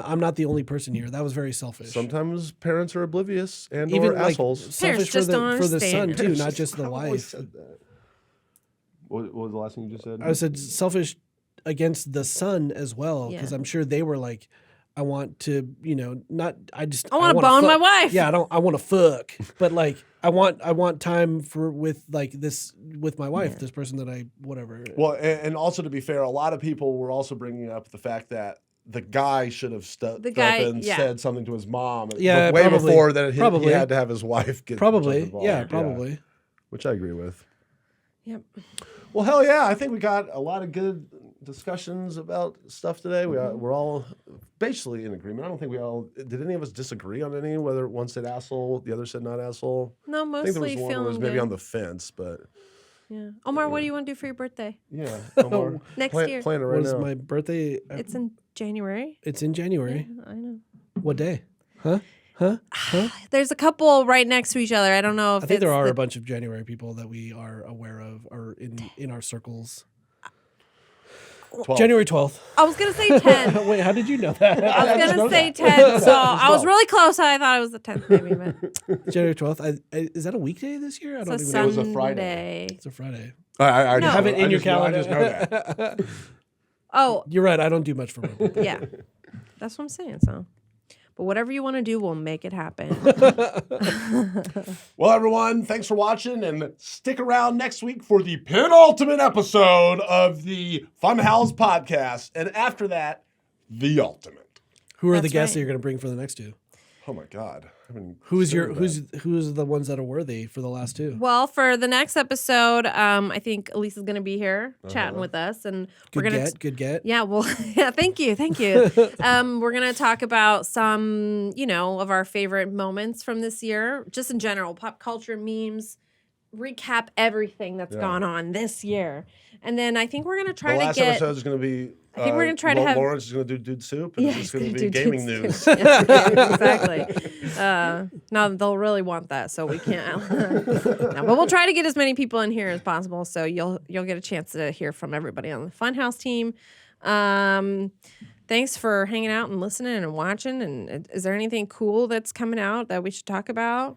Speaker 3: I'm not the only person here. That was very selfish.
Speaker 1: Sometimes parents are oblivious and
Speaker 3: even
Speaker 1: or assholes.
Speaker 3: Selfish for the son too, not just the wife.
Speaker 1: Said that. What was the last thing you just said?
Speaker 3: I said selfish against the son as well, because I'm sure they were like, I want to, I want
Speaker 2: to bone my wife.
Speaker 3: Yeah, I want to fuck, but like I want time with my wife, this person that I whatever.
Speaker 1: Well, and also to be fair, a lot of people were also bringing up the fact that the guy should have stepped up and said something to his mom.
Speaker 3: Yeah,
Speaker 1: way
Speaker 3: probably,
Speaker 1: before that he had to have his wife get
Speaker 3: probably. Yeah,
Speaker 1: involved.
Speaker 3: probably.
Speaker 1: Which I agree with.
Speaker 2: Yep.
Speaker 1: Well, hell yeah! I think we got a lot of good discussions about stuff today. We're all basically in agreement. I don't think did any of us disagree on any, whether one said asshole, the other said not asshole?
Speaker 2: No, mostly
Speaker 1: I think there was one that was maybe on the fence, but...
Speaker 2: Yeah. Omar, what do you want to do for your birthday?
Speaker 1: Yeah. Omar,
Speaker 2: next year.
Speaker 1: Plan it right now.
Speaker 3: My birthday?
Speaker 2: It's in January.
Speaker 3: It's in January.
Speaker 2: Yeah, I know.
Speaker 3: What day? Huh?
Speaker 2: There's a couple right next to each other. I don't know if
Speaker 3: I think there are a bunch of January people that we are aware of or in our circles.
Speaker 1: 12.
Speaker 3: January 12th.
Speaker 2: I was going to say 10.
Speaker 3: Wait, how did you know that?
Speaker 2: I was going to say 10, so I was really close. I thought it was the 10th maybe. But.
Speaker 3: January 12th. Is that a weekday this year? I don't even know.
Speaker 1: It was a Friday.
Speaker 3: It's a Friday.
Speaker 1: I
Speaker 3: have it in your calendar.
Speaker 1: I just know that.
Speaker 2: Oh.
Speaker 3: You're right. I don't do much for my birthday.
Speaker 2: Yeah. That's what I'm saying, so. But whatever you want to do, we'll make it happen.
Speaker 1: Well, everyone, thanks for watching, and stick around next week for the penultimate episode of the Funhouse Podcast, and after that, the ultimate.
Speaker 3: Who are the guests that you're going to bring for the next two?
Speaker 1: Oh my God!
Speaker 3: Who's the ones that are worthy for the last two?
Speaker 2: Well, for the next episode, I think Elise is going to be here chatting with us, and we're gonna
Speaker 3: good get.
Speaker 2: Yeah, well, yeah, thank you. We're gonna talk about some, of our favorite moments from this year, just in general, pop culture, memes, recap everything that's gone on this year, and then I think we're gonna try to get.
Speaker 1: The last episode is going to be.
Speaker 2: I think we're going to try to have...
Speaker 1: Lawrence is going to do Dude Soup, and it's going to be gaming news.
Speaker 2: Yeah, exactly. No, they'll really want that, so we can't. No, but we'll try to get as many people in here as possible, so you'll get a chance to hear from everybody on the Funhouse team. Thanks for hanging out and listening and watching. And is there anything cool that's coming out that we should talk about?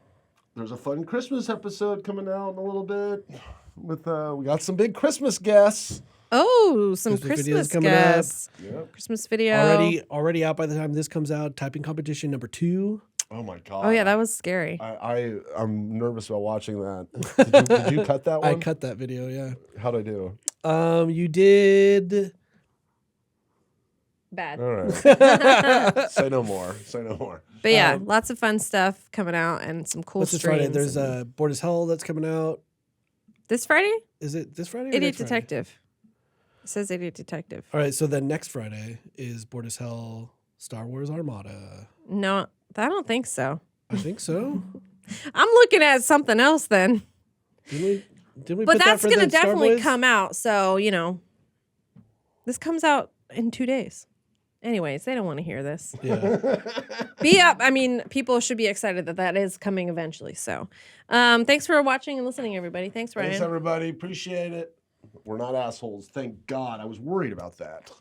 Speaker 1: There's a fun Christmas episode coming out in a little bit. With we got some big Christmas guests.
Speaker 2: Oh, some Christmas guests.
Speaker 1: Yep.
Speaker 2: Christmas video.
Speaker 3: Already out by the time this comes out. Typing competition number 2.
Speaker 1: Oh my God.
Speaker 2: Oh yeah, that was scary.
Speaker 1: I'm nervous about watching that. Did you cut that one?
Speaker 3: I cut that video, yeah.
Speaker 1: How'd I do?
Speaker 3: You did
Speaker 2: bad.
Speaker 1: All right. Say no more.
Speaker 2: But yeah, lots of fun stuff coming out and some cool
Speaker 3: what's
Speaker 2: streams.
Speaker 3: Friday? There's Bored as Hell that's coming out.
Speaker 2: This Friday?
Speaker 3: Is it this Friday?
Speaker 2: Idiot Detective. It says Idiot Detective.
Speaker 3: All right, so then next Friday is Bored as Hell Star Wars Armada.
Speaker 2: No, I don't think so.
Speaker 3: I think so.
Speaker 2: I'm looking at something else then.
Speaker 3: Did we
Speaker 2: but
Speaker 3: put
Speaker 2: that's
Speaker 3: going to
Speaker 2: definitely come out. So, this comes out in 2 days. Anyways, they don't want to hear this.
Speaker 3: Yeah.
Speaker 2: Be up. I mean, people should be excited that is coming eventually. So, thanks for watching and listening, everybody. Thanks, Ryan.
Speaker 1: Thanks, everybody. Appreciate it. We're not assholes. Thank God. I was worried about that.